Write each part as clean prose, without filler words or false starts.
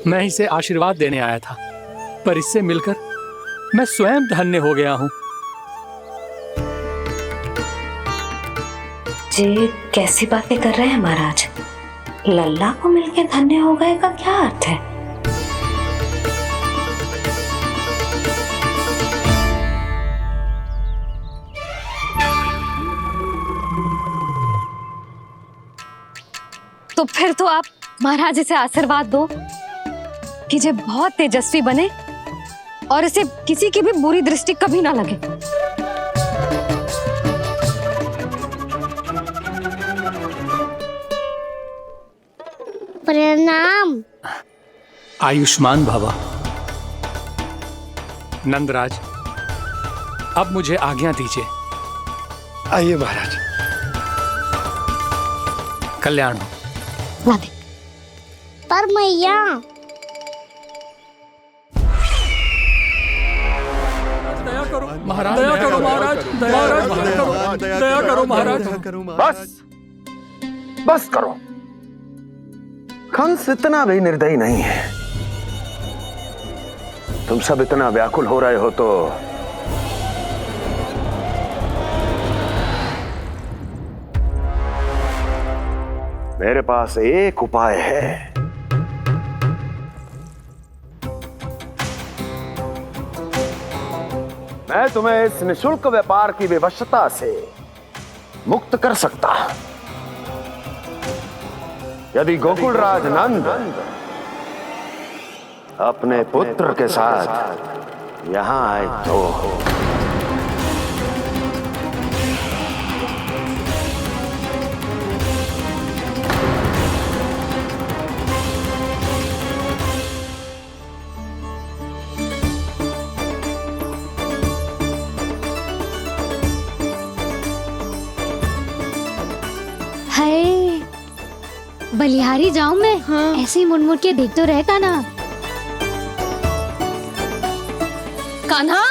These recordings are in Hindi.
मैं इसे आशीर्वाद देने आया था, पर इससे मिलकर मैं स्वयं धन्य हो गया हूँ। जी कैसी बातें कर रहे हैं महाराज? लल्ला को मिलके धन्य हो गए का क्या अर्थ है? तो फिर तो आप महाराज इसे आशीर्वाद दो कि ये बहुत तेजस्वी बने और इसे किसी की भी बुरी दृष्टि कभी ना लगे। प्रणाम। आयुष्मान भव। नंदराज, अब मुझे आज्ञा दीजिए। आइए महाराज। कल्याण हो। राधे। पर मैया दया करो महाराज, दया करो महाराज, दया करो महाराज। बस बस करो। कंस इतना भी निर्दयी नहीं है। तुम सब इतना व्याकुल हो रहे हो तो मेरे पास एक उपाय है। मैं तुम्हें इस निःशुल्क व्यापार की विवशता से मुक्त कर सकता यदि गोकुलराज नंद अपने पुत्र के साथ यहां आए तो। हाय, बलिहारी जाऊं मैं? हाँ। ऐसे ही मुड़ के देख तो रहे कान्हा। कान्हा,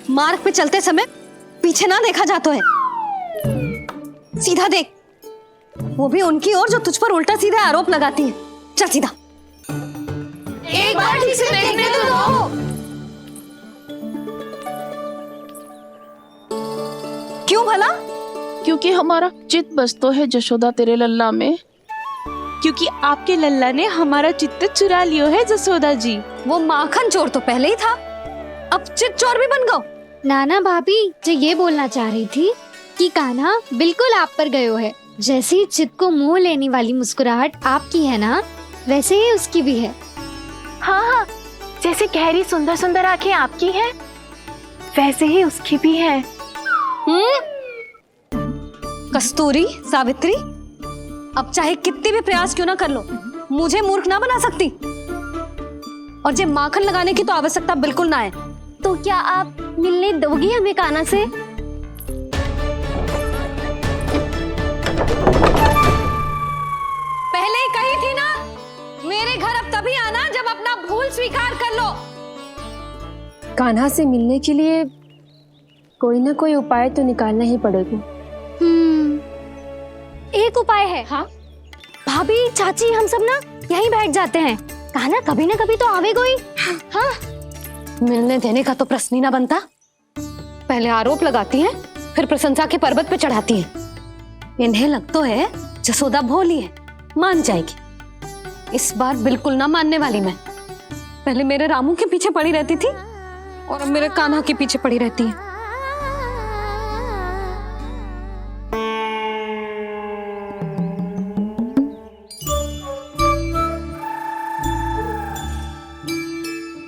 मार्ग पे चलते समय पीछे ना देखा जाता है, सीधा देख। वो भी उनकी ओर जो तुझ पर उल्टा सीधा आरोप लगाती है। चल सीधा। एक बार ठीक से देखने तो दो। क्यों भला? क्योंकि हमारा चित्त बसतो है जशोदा तेरे लल्ला में। क्योंकि आपके लल्ला ने हमारा चित्त चुरा लियो है जसोदा जी। वो माखन चोर तो पहले ही था, अब चित चोर भी बन गो। नाना भाभी जो ये बोलना चाह रही थी कि कान्हा बिल्कुल आप पर गयो है। जैसे ही चित को मोह लेने वाली मुस्कुराहट आपकी है ना, वैसे ही उसकी भी है। हाँ हाँ, जैसे गहरी सुंदर सुंदर आंखें आपकी हैं, वैसे ही उसकी भी है। कस्तूरी, सावित्री, अब चाहे कितने भी प्रयास क्यों ना कर लो, मुझे मूर्ख ना बना सकती। और जे माखन लगाने की तो आवश्यकता बिल्कुल ना है। तो क्या आप मिलने दोगी हमें कान्हा से? पहले ही कही थी ना, मेरे घर अब तभी आना जब अपना भूल स्वीकार कर लो। कान्हा से मिलने के लिए कोई ना कोई उपाय तो निकालना ही पड़ेगा। एक उपाय है। हाँ? भाभी, चाची, हम सब ना यहीं बैठ जाते हैं। कान्हा कभी ना कभी तो आवेगा ही। हाँ? मिलने देने का तो प्रश्न ही ना बनता। पहले आरोप लगाती हैं, फिर प्रशंसा के पर्वत पे चढ़ाती हैं। इन्हें लगता है जसोदा भोली है, मान जाएगी। इस बार बिल्कुल ना मानने वाली मैं। पहले मेरे रामू के पीछे पड़ी रहती थी और अब मेरे कान्हा के पीछे पड़ी रहती है।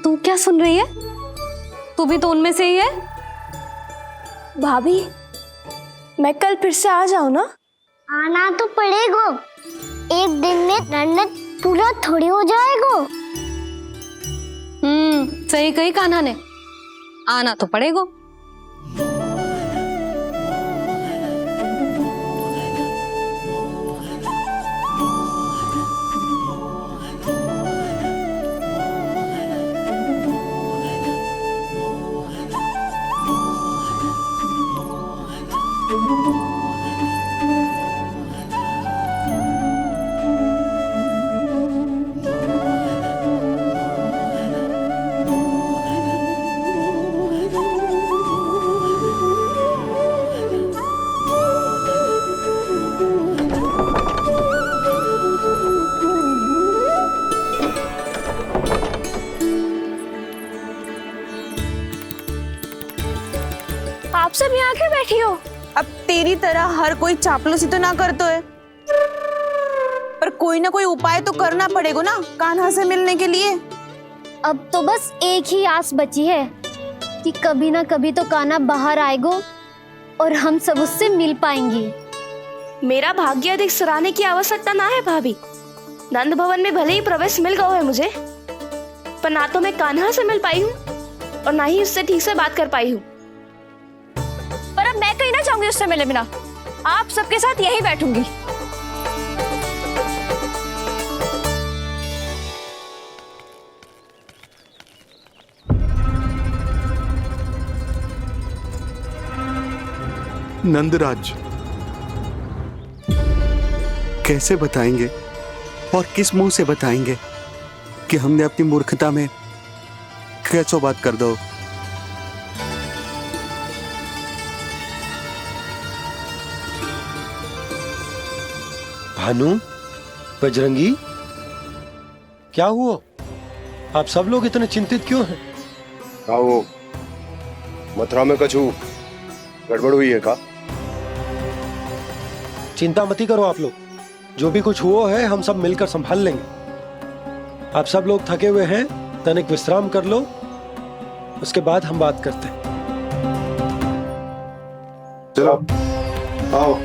तू क्या सुन रही है? तू भी तो उनमें से ही है। भाभी, मैं कल फिर से आ जाऊं ना? आना तो पड़ेगा। एक दिन में नन्नत पूरा थोड़ी हो जाएगा। सही कही कान्हा ने, आना तो पड़ेगा। आके बैठी हो? अब तेरी तरह हर कोई चापलूसी तो ना करतो है, पर कोई ना कोई उपाय तो करना पड़ेगा ना कान्हा से मिलने के लिए। अब तो बस एक ही आस बची है कि कभी ना कभी तो कान्हा बाहर आएगा और हम सब उससे मिल पाएंगे। मेरा भाग्य अधिक सराहने की आवश्यकता ना है भाभी। नंद भवन में भले ही प्रवेश मिल गया है मुझे, पर ना तो मैं कान्हा से मिल पाई हूँ और ना ही उससे ठीक से बात कर पाई हूँ। पर अब मैं कहीं ना चाहूंगी उससे मिले बिना, आप सबके साथ यहीं बैठूंगी। नंदराज, कैसे बताएंगे और किस मुंह से बताएंगे कि हमने अपनी मूर्खता में कैसो बात कर दो। भानु, बजरंगी, क्या हुआ? आप सब लोग इतने चिंतित क्यों हैं? आओ, मथुरा में कछु गड़बड़ हुई है का? चिंता मती करो आप लोग, जो भी कुछ हुआ है हम सब मिलकर संभाल लेंगे। आप सब लोग थके हुए हैं, तनिक विश्राम कर लो, उसके बाद हम बात करते हैं। चलो आओ।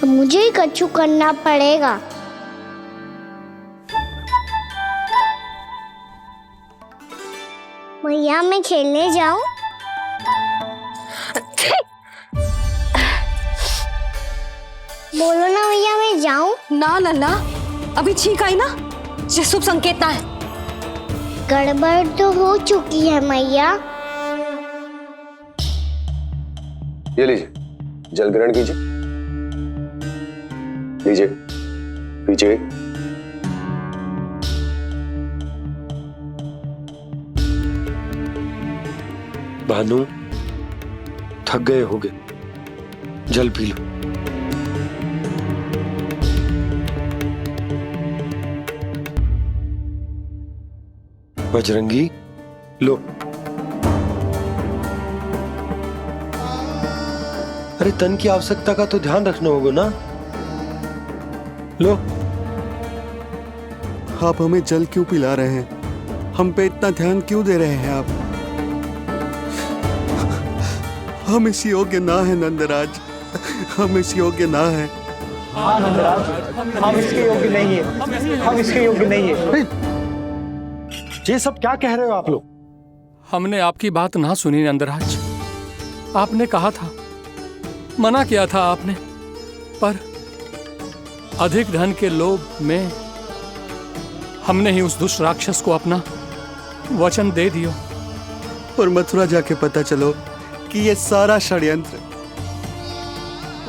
मुझे ही कछु करना पड़ेगा। भैया मैं खेलने जाऊं? बोलो ना भैया मैं जाऊं? ना लल्ला, अभी छींक आई ना, ये शुभ संकेत ना है। गड़बड़ तो हो चुकी है मैया। ये लीजिए, जल ग्रहण कीजिए। लीजिए, पीछे। भानु, थक गए होगे, जल पी लो। बजरंगी, लो। अरे तन की आवश्यकता का तो ध्यान रखना होगा ना, लो। आप हमें जल क्यों पिला रहे हैं? हम पे इतना ध्यान क्यों दे रहे हैं आप? हम इस योग्य ना है नंदराज, हम इस योग्य ना है। हाँ नंदराज, हम इसके योग्य नहीं है, हम इसके योग्य नहीं है। ये सब क्या कह रहे हो आप लोग? हमने आपकी बात ना सुनी नंदराज। आपने कहा था, मना किया था आपने, पर अधिक धन के लोभ में हमने ही उस दुष्ट राक्षस को अपना वचन दे दियो। पर मथुरा जाके पता चलो कि ये सारा षड्यंत्र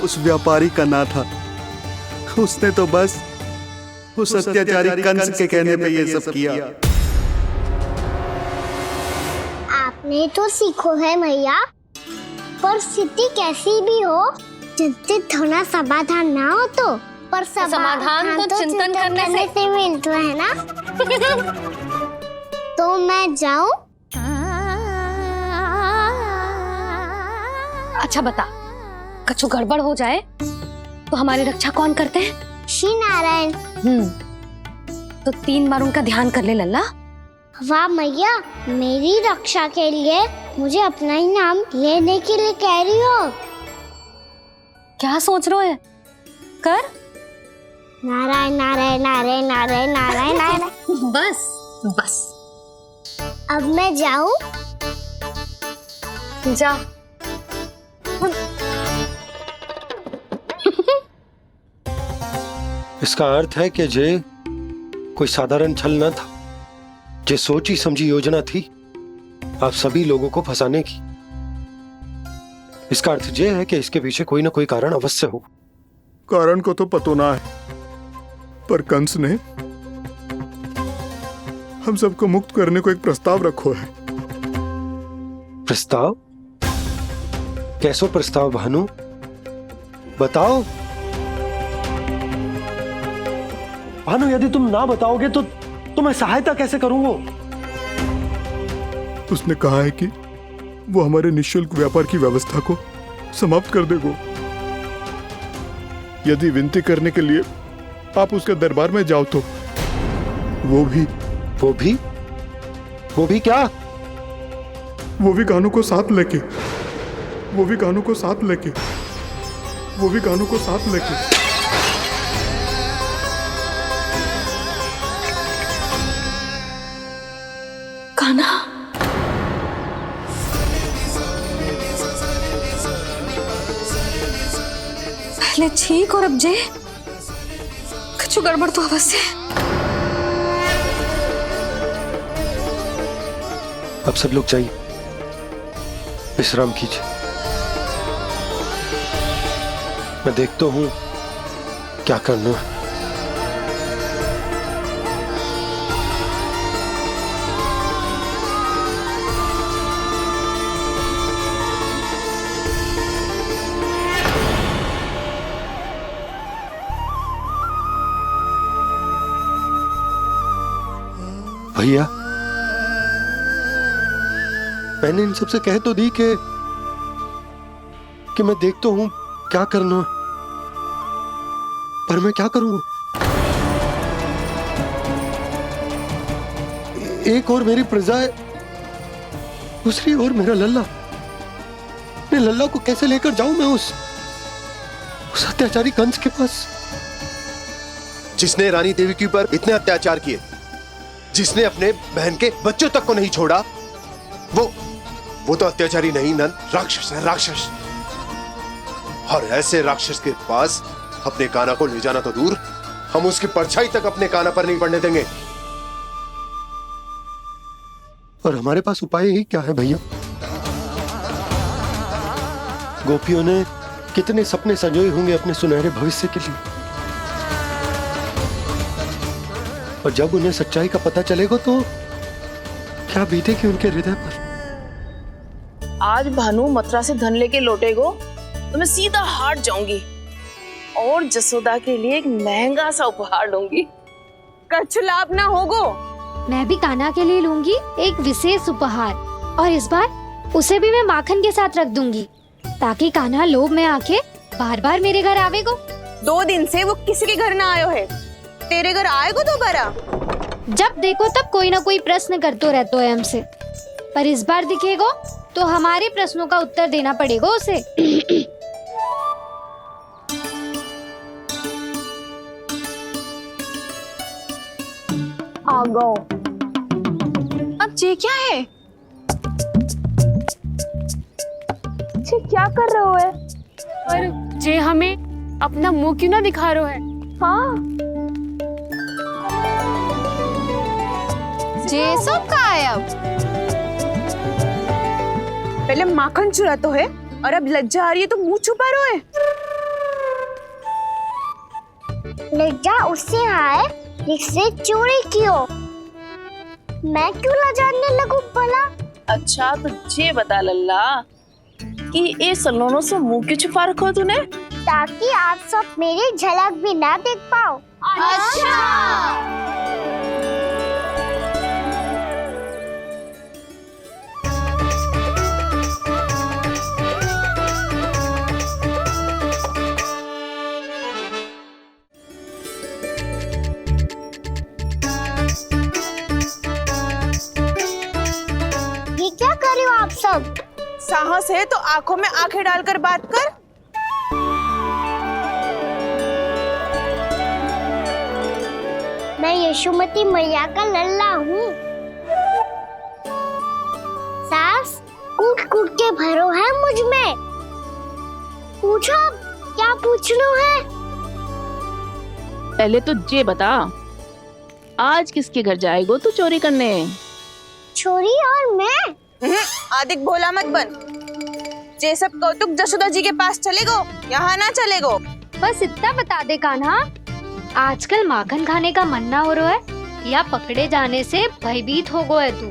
उस व्यापारी का ना था। उसने तो बस उस अत्याचारी कंस के कहने पे ये सब किया। आपने तो सीखो है भैया, पर स्थिति कैसी भी हो, चिंतित होना समाधान ना हो तो, पर समाधान तो चिंतन करने से मिलता है ना। तो मैं जाऊं? अच्छा बता, कछु गड़बड़ हो जाए तो हमारी रक्षा कौन करते हैं? श्री नारायण। तो 3 बार उनका ध्यान कर ले लल्ला। वाह मैया, मेरी रक्षा के लिए मुझे अपना ही नाम लेने के लिए कह रही हो? क्या सोच रहे हो? कर। नारायण नारायण नारायण नारायण नारायण नारायण। बस बस, अब मैं जाऊं? जा। इसका अर्थ है कि जे कोई साधारण छल न था, जे सोची समझी योजना थी आप सभी लोगों को फंसाने की। इसका अर्थ ये है कि इसके पीछे कोई ना कोई कारण अवश्य हो। कारण को तो पतो ना है, पर कंस ने हम सबको मुक्त करने को एक प्रस्ताव रखो है। प्रस्ताव? कैसो प्रस्ताव भानु, बताओ। भानु, यदि तुम ना बताओगे तो मैं सहायता कैसे करूंगा? उसने कहा है कि वो हमारे निःशुल्क व्यापार की व्यवस्था को समाप्त कर देगा। यदि विनती करने के लिए आप उसके दरबार में जाओ तो वो भी क्या? वो भी कानों को साथ लेके कान्हा, पहले ठीक और अब जे कुछ गड़बड़ तो अवश्य है। अब सब लोग जाइए, विश्राम कीजिए। मैं देखता हूं क्या करना है। भैया, मैंने इन सबसे कह तो दी कि मैं देखता हूं क्या करना, पर मैं क्या करूं? एक और मेरी प्रजा है, दूसरी ओर मेरा लल्ला। मैं लल्ला को कैसे लेकर जाऊं मैं उस अत्याचारी कंस के पास? जिसने रानी देवी के ऊपर इतने अत्याचार किए, जिसने अपने बहन के बच्चों तक को नहीं छोड़ा, वो तो अत्याचारी नहीं नंद, राक्षस है, राक्षस। और ऐसे राक्षस के पास अपने कान्हा को ले जाना तो दूर, हम उसकी परछाई तक अपने कान्हा पर नहीं पड़ने देंगे। और हमारे पास उपाय ही क्या है भैया? गोपियों ने कितने सपने संजोए होंगे अपने सुनहरे भविष्य के लिए, और जब उन्हें सच्चाई का पता चलेगा तो क्या बीतेगी उनके हृदय पर? आज भानु मथुरा से धन लेके लौटेगो तो मैं सीधा हाट जाऊंगी और जसोदा के लिए एक महंगा सा उपहार दूंगी। कछुलाप ना होगो। मैं भी कान्हा के लिए लूंगी एक विशेष उपहार, और इस बार उसे भी मैं माखन के साथ रख दूंगी, ताकि कान्हा लोभ में आके बार बार मेरे घर आवेगो। 2 दिन से वो किसी के घर ना आयो है, तेरे घर आएगो दोबारा? जब देखो तब कोई ना कोई प्रश्न करते रहते है हमसे, पर इस बार दिखेगो तो हमारे प्रश्नों का उत्तर देना पड़ेगा उसे। आ गो। अब ये क्या है? ये क्या कर रहे हो है? पर जे हमें अपना मुंह क्यों ना दिखा रहे है? हाँ, जे सब का है अब? पहले माखन चुरा तो है और अब लज्जा आ रही है तो मुंह छुपा रहे है। लज्जा उससे है जिससे चोरी की हो। मैं क्यों लजाने लगूं भला? अच्छा तो ये बता लल्ला कि ये सलोनों से मुंह क्यों छुपा रखो तूने? ताकि आप सब मेरी झलक भी ना देख पाओ। अच्छा। ये क्या कर रहे हो आप सब? साहस है तो आंखों में आंखें डालकर बात कर। मैं यशोमती मैया का लल्ला हूँ। सास कूट कूट के भरो है मुझ में। पूछो क्या पूछना है? पहले तो ये बता, आज किसके घर जाएगो तू चोरी करने? छोरी और मैं? आदिक भोला मत बन। ये सब कौतुक जसोदा जी के पास चलेगो, यहाँ ना चलेगो। बस इतना बता दे कान्हा, आजकल माखन खाने का मन ना हो रहा है या पकड़े जाने से भयभीत हो गया है तू?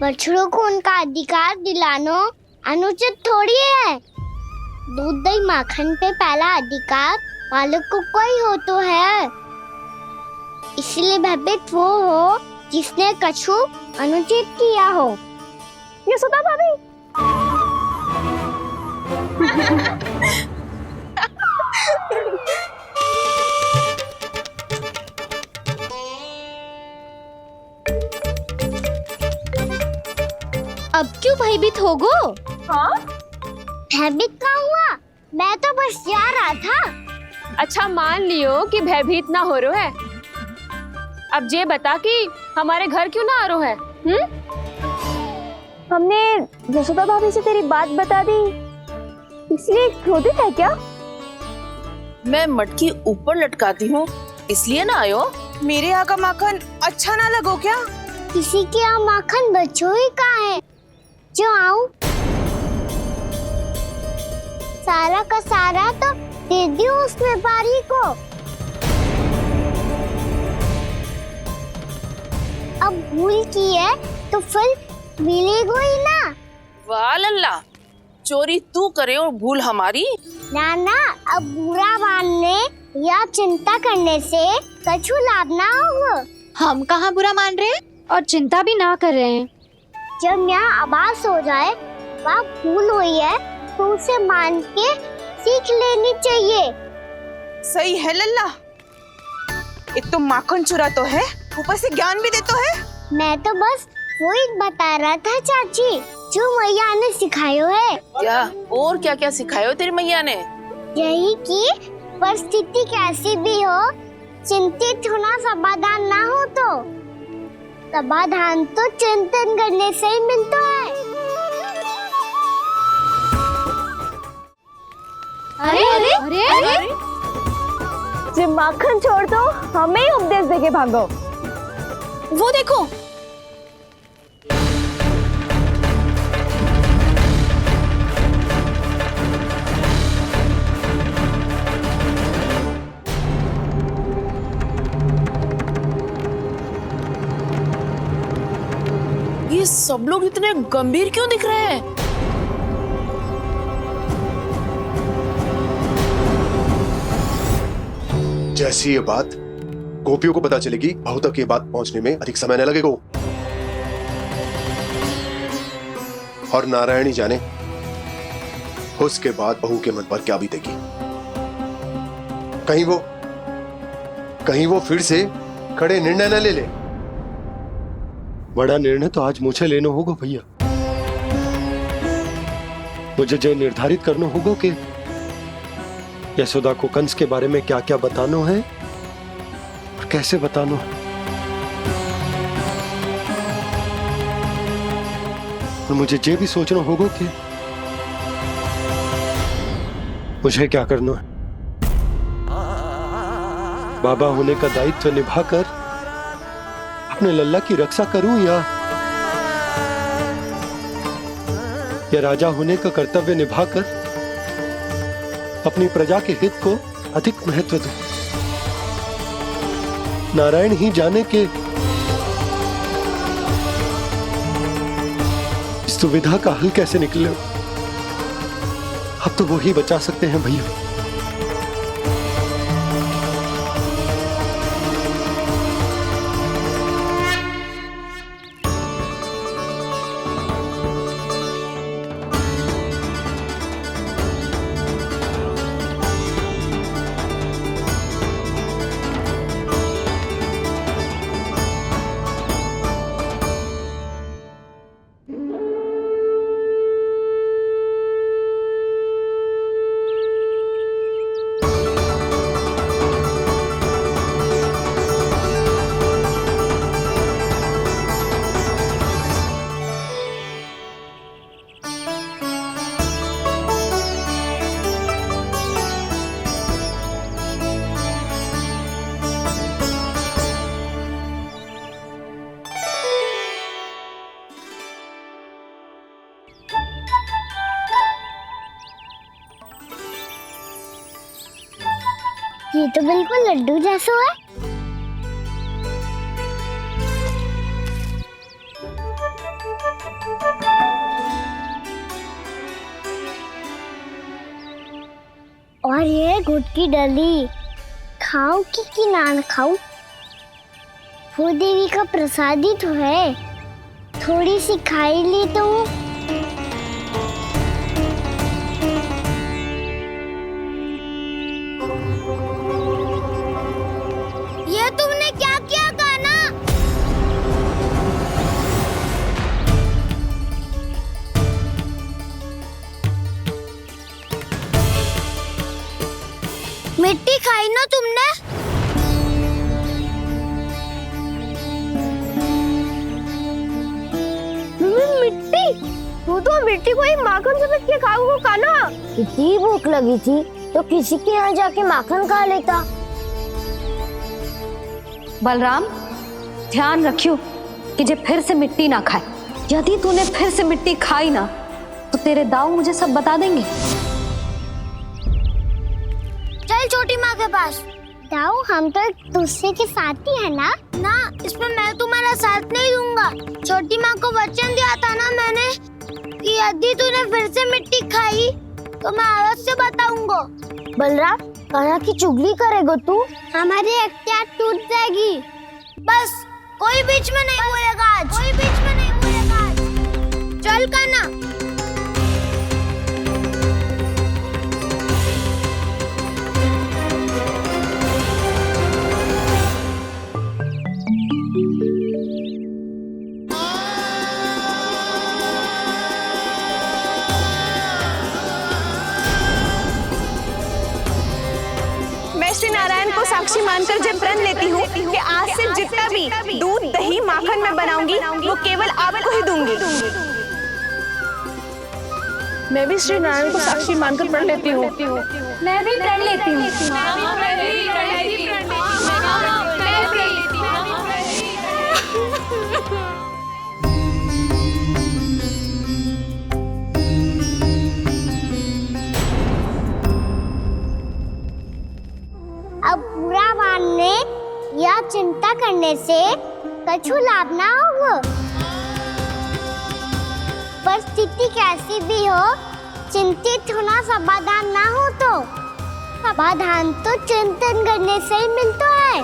बछड़ों को उनका अधिकार दिलाना अनुचित थोड़ी है। दूध दही माखन पे पहला अधिकार मालिक को कोई हो तो है। इसलिए भयभीत वो हो जिसने कछु अनुचित किया हो। यशोदा भाभी। अब क्यों भयभीत हो गो? हाँ? भयभीत का हुआ? मैं तो बस जा रहा था। अच्छा मान लियो कि भयभीत ना हो रो है। अब ये बता कि हमारे घर क्यों ना आ रो है? हमने यशोदा भाभी से तेरी बात बता दी, इसलिए क्रोधित है क्या? मैं मटकी ऊपर लटकाती हूँ इसलिए ना आयो। मेरे यहाँ का माखन अच्छा ना लगो क्या? किसी के यहाँ माखन बच्चों ही कहाँ है जो आऊं? सारा का सारा तो दे दियो उस व्यापारी को। अब भूल की है तो फल मिलेगा ही ना। वाह लल्ला, चोरी तू करे और भूल हमारी। नाना, अब बुरा मानने या चिंता करने से कछु लाभ ना होगा। हम कहाँ बुरा मान रहे हैं और चिंता भी ना कर रहे हैं। जब यहाँ आभास हो जाए वहाँ भूल हुई है तो उसे मान के सीख लेनी चाहिए। सही है लल्ला, एक तो माखन चुरा तो है, ऊपर से ज्ञान भी दे तो है। मैं तो बस वही बता रहा था चाची जो मैया ने सिखायो है। क्या और क्या क्या सिखायो तेरी मैया ने? यही कि परिस्थिति कैसी भी हो, चिंतित होना समाधान ना हो तो समाधान तो चिंतन करने से ही मिलता है। अरे अरे अरे, अरे? जब माखन छोड़ दो हमें ही उपदेश देके भागो। वो देखो, ये सब लोग इतने गंभीर क्यों दिख रहे हैं? जैसी ये बात गोपियों को पता चलेगी, बहू तक ये बात पहुंचने में अधिक समय न लगेगा। और नारायणी जाने उसके बाद बहू के मन पर क्या बीतेगी। कहीं वो फिर से खड़े निर्णय न ले ले। बड़ा निर्णय तो आज मुझे लेना होगा भैया। मुझे जो निर्धारित करना होगा कि यशोदा को कंस के बारे में क्या क्या बताना है और कैसे बताना है। और मुझे ये भी सोचना होगा कि मुझे क्या करना है। बाबा होने का दायित्व निभाकर अपने लल्ला की रक्षा करूं या राजा होने का कर्तव्य निभाकर अपनी प्रजा के हित को अधिक महत्व दूं। नारायण ही जाने के इस दुविधा का हल कैसे निकले। अब तो वो ही बचा सकते हैं भैया। ये तो बिल्कुल लड्डू जैसा है। और ये गुड़ की डली खाऊं कि ना खाऊं? वो देवी का प्रसाद ही तो है, थोड़ी सी खाई ली तो। ये तुमने क्या किया कान्हा? मिट्टी खाई ना तुमने? मिट्टी? तू तो मिट्टी को ही माखन समझ के खाओगे कान्हा। इतनी भूख लगी थी तो किसी के यहाँ जाके माखन खा लेता। बलराम, ध्यान रखियो कि जे फिर से मिट्टी ना खाए। यदि तूने फिर से मिट्टी खाई ना तो तेरे दाऊ मुझे सब बता देंगे। चल छोटी माँ के पास। दाऊ, हम तो एक दूसरे के साथी है ना? ना, इसमें मैं तुम्हारा साथ नहीं दूंगा। छोटी माँ को वचन दिया था ना मैंने कि यदि तूने फिर से मिट्टी खाई तो मैं आवाज से बताऊंगा। बलराम, कान्हा की चुगली करेगा तू? हमारी अख्तियार टूट जाएगी। बस कोई बीच में नहीं बोलेगा आज। कोई बीच में नहीं बोलेगा आज। चल कान्हा। मैं श्री नारायण को साक्षी मानकर जब प्रण लेती हूँ कि आज से जितना भी दूध दही माखन मैं बनाऊंगी वो केवल आपको ही दूंगी। मैं भी श्री नारायण को साक्षी मानकर प्रण लेती हूँ। मैं भी प्रण लेती हूँ। अब बुरा मानने या चिंता करने से कछु लाभ ना होगा। परिस्थिति कैसी भी हो, चिंतित होना समाधान ना हो तो समाधान तो चिंतन करने से ही मिलता है।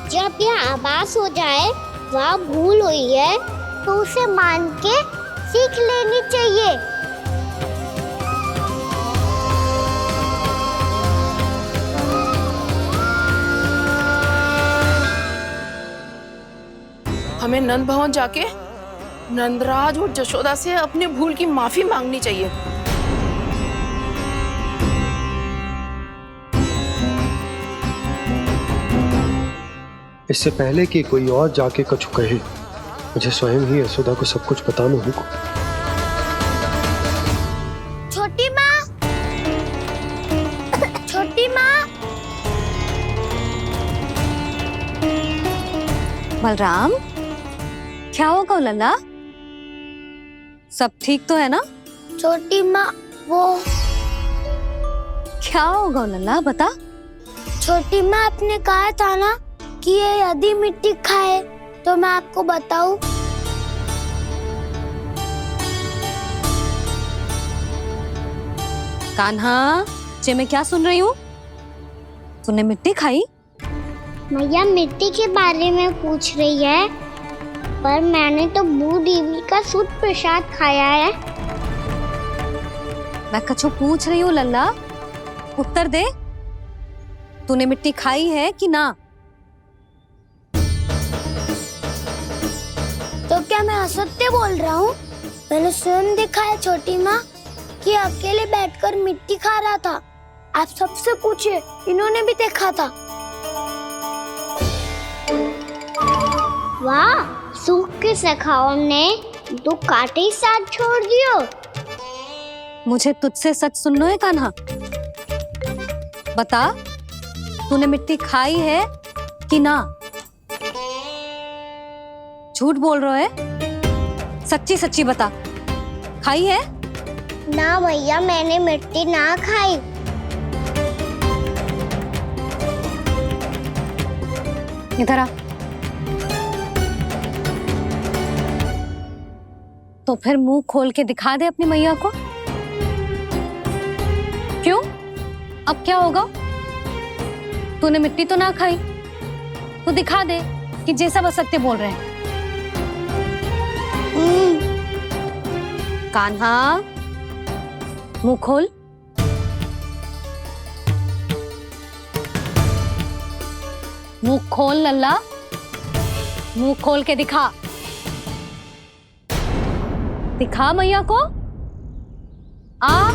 जब यह आभास हो जाए वह भूल हुई है तो उसे मान के सीख लेनी चाहिए। हमें नंद भवन जाके नंदराज और जशोदा से अपनी भूल की माफी मांगनी चाहिए। इससे पहले कि कोई और जाके कछु कहे, मुझे स्वयं ही यशोदा को सब कुछ बताना होगा। छोटी माँ, छोटी माँ। बलराम, क्या होगा लल्ला? सब ठीक तो है ना? छोटी माँ, वो क्या होगा लल्ला, बता। छोटी माँ, आपने कहा था ना कि ये यदि मिट्टी खाए तो मैं आपको बताऊं। कान्हा, जे मैं क्या सुन रही हूँ? तूने मिट्टी खाई? मैया मिट्टी के बारे में पूछ रही है, पर मैंने तो भू देवी का शुद्ध प्रसाद खाया है। मैं कछु पूछ रही हूँ लल्ला, उत्तर दे। तूने मिट्टी खाई है कि ना? तो क्या मैं असत्य बोल रहा हूँ? मैंने स्वयं देखा है छोटी माँ कि अकेले बैठकर मिट्टी खा रहा था। आप सबसे पूछिए, इन्होंने भी देखा था। वाह, सूख के सखाओं ने दो कांटे ही साथ छोड़ दियो। मुझे तुझसे सच सुनना है कान्हा। बता, तूने मिट्टी खाई है कि ना? झूठ बोल रहा है, सच्ची सच्ची बता, खाई है? ना भैया, मैंने मिट्टी ना खाई। इधर आ। तो फिर मुंह खोल के दिखा दे अपनी मैया को। क्यों? अब क्या होगा? तूने मिट्टी तो ना खाई, तो दिखा दे कि जे सब असत्य बोल रहे हैं। कान्हा, मुंह खोल। मुंह खोल लल्ला, मुंह खोल के दिखा। दिखा मैया को। आ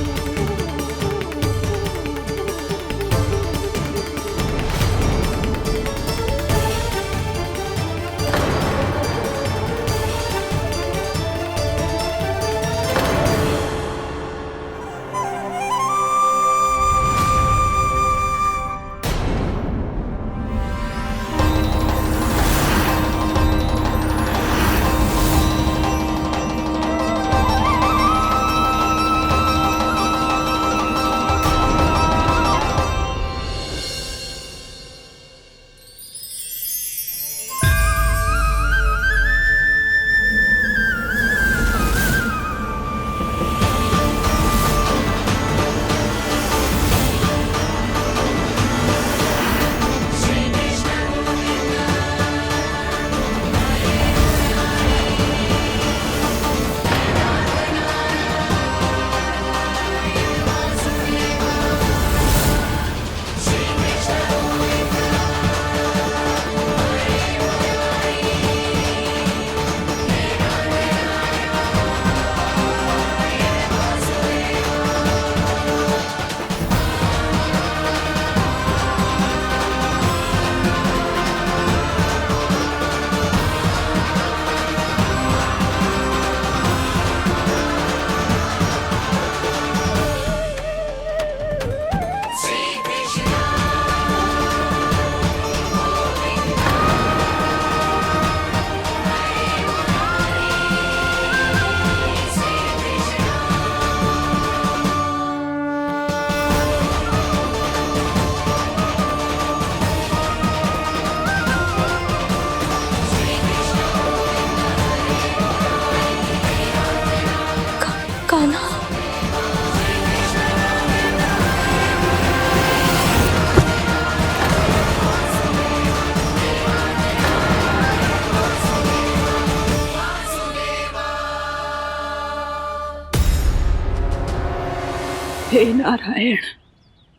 हे नारायण,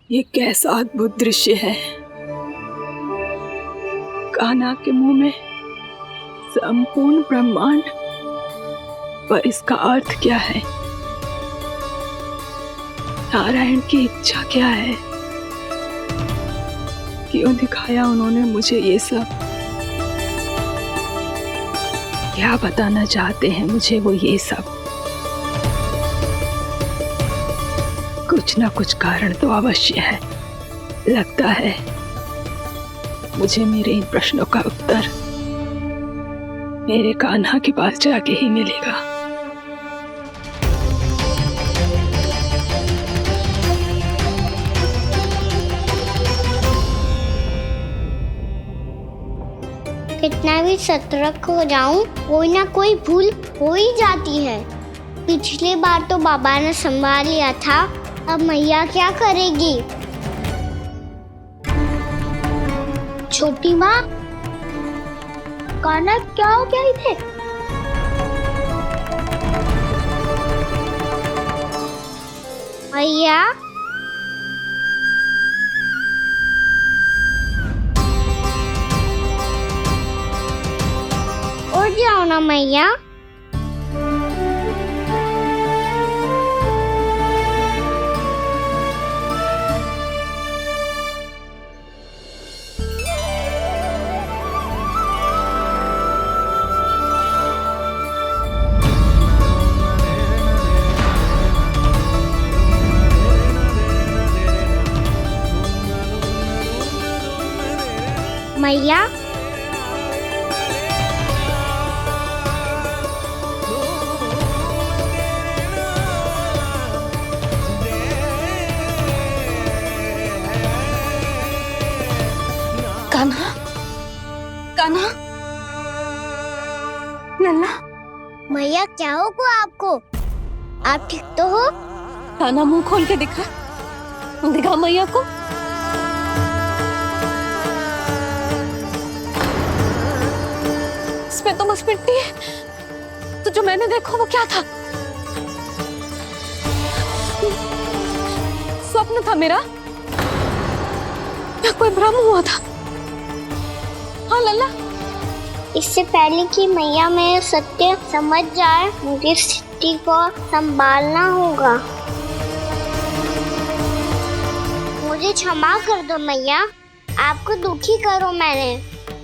ये कैसा अद्भुत दृश्य है। कान्हा के मुंह में संपूर्ण ब्रह्मांड, पर इसका अर्थ क्या है? नारायण की इच्छा क्या है? क्यों दिखाया उन्होंने मुझे ये सब? क्या बताना चाहते हैं मुझे वो ये सब? कुछ ना कुछ कारण तो अवश्य है। लगता है मुझे मेरे इन प्रश्नों का उत्तर मेरे कान्हा के पास जाके ही मिलेगा। कितना भी सतर्क हो जाऊं, कोई ना कोई भूल हो ही जाती है। पिछली बार तो बाबा ने संभाल लिया था, अब मैया क्या करेगी? छोटी माँ, कान्हा क्या हो गया इधर? मैया, उठ जाओ ना मैया। मैया, कान्हा, कान्हा, लल्ला। मैया क्या होगा आपको? आप ठीक तो हो? कान्हा, मुंह खोल के दिखा, दिखा मैया को। इसमें तो बस मिट्टी है। तो जो मैंने देखा वो क्या था? स्वप्न था मेरा या कोई भ्रम हुआ था? हाँ लल्ला, इससे पहले कि मैया मेरे सत्य समझ जाए, मुझे सिद्धि को संभालना होगा। मुझे क्षमा कर दो मैया, आपको दुखी करो मैंने,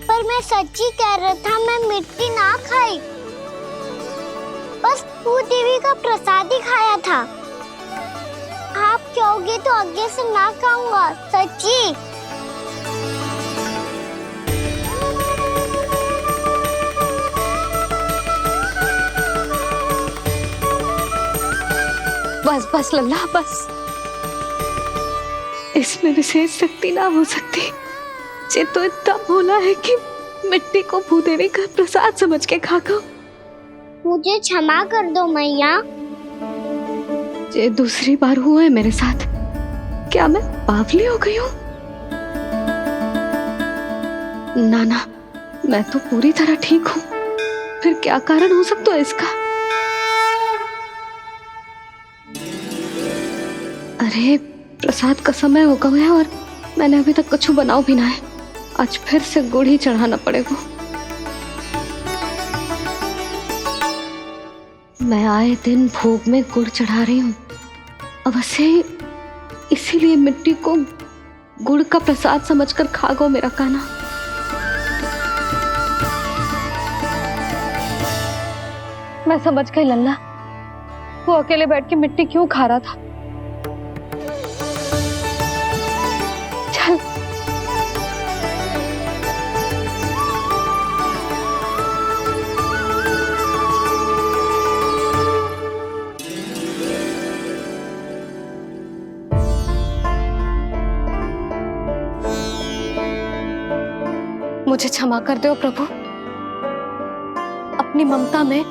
पर मैं सच्ची कह रहा था, मैं मिट्टी ना खाई, बस भू देवी का प्रसाद ही खाया था। आप कहोगे तो आगे से ना खाऊंगा, सच्ची। बस बस लल्ला बस, इसमें विशेष शक्ति ना हो सकती। ये तो इतना भोला है कि मिट्टी को भूदेवी का प्रसाद समझ के खा गया। मुझे क्षमा कर दो मैया। ये दूसरी बार हुआ है मेरे साथ। क्या मैं बावली हो गई हूँ? ना ना, मैं तो पूरी तरह ठीक हूँ। फिर क्या कारण हो सकता है इसका? अरे प्रसाद का समय हो गया है और मैंने अभी तक कुछ बनाओ भी ना है। आज फिर से गुड़ ही चढ़ाना पड़ेगा। मैं आए दिन भोग में गुड़ चढ़ा रही हूँ, अवश्य इसीलिए मिट्टी को गुड़ का प्रसाद समझकर खा गो मेरा कान्हा। मैं समझ गई लल्ला, वो अकेले बैठ के मिट्टी क्यों खा रहा था। चल मुझे क्षमा कर दो प्रभु। अपनी ममता में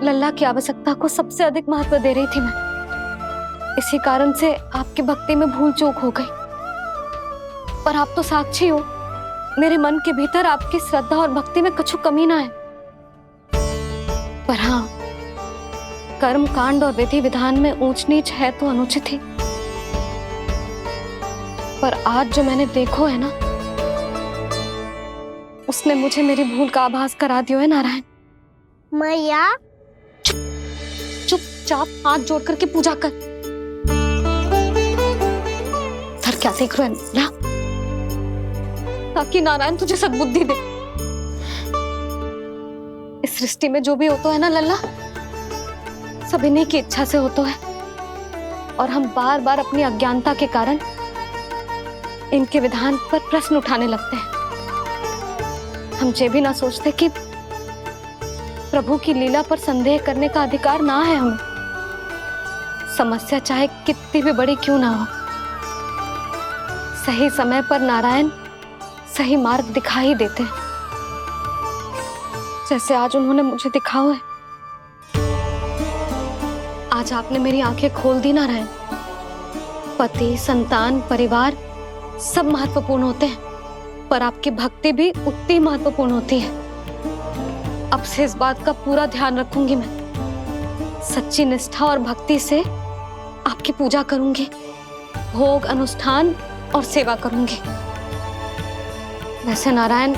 लल्ला की आवश्यकता को सबसे अधिक महत्व दे रही थी मैं। इसी कारण से आपकी भक्ति में भूल चूक हो गई। पर आप तो साक्षी हो, मेरे मन के भीतर आपकी श्रद्धा और भक्ति में कुछ कमी ना है। पर हाँ, कर्म कांड और विधि विधान में ऊंच नीच है तो अनुचित ही। पर आज जो मैंने देखो है ना, उसने मुझे मेरी भूल का आभास करा दियो है नारायण। मैया चुपचाप हाथ जोड़ करके पूजा कर। सर क्या देख रहे हैं ना? ताकि नारायण तुझे सद्बुद्धि दे। इस सृष्टि में जो भी होता है ना लल्ला, सब इन्हीं की इच्छा से होता है। और हम बार बार अपनी अज्ञानता के कारण इनके विधान पर प्रश्न उठाने लगते हैं। हम ये भी ना सोचते कि प्रभु की लीला पर संदेह करने का अधिकार ना है हमें। समस्या चाहे कितनी भी बड़ी क्यों ना हो, सही समय पर नारायण सही मार्ग दिखा ही देते हैं, जैसे आज उन्होंने मुझे दिखाओ है। आज आपने मेरी आंखें खोल दी नारायण। पति, संतान, परिवार सब महत्वपूर्ण होते हैं, पर आपकी भक्ति भी उतनी महत्वपूर्ण होती है। अब से इस बात का पूरा ध्यान रखूंगी मैं। सच्ची निष्ठा और भक्ति से आपकी पूजा करूंगी, भोग, अनुष्ठान और सेवा करूंगी। वैसे नारायण,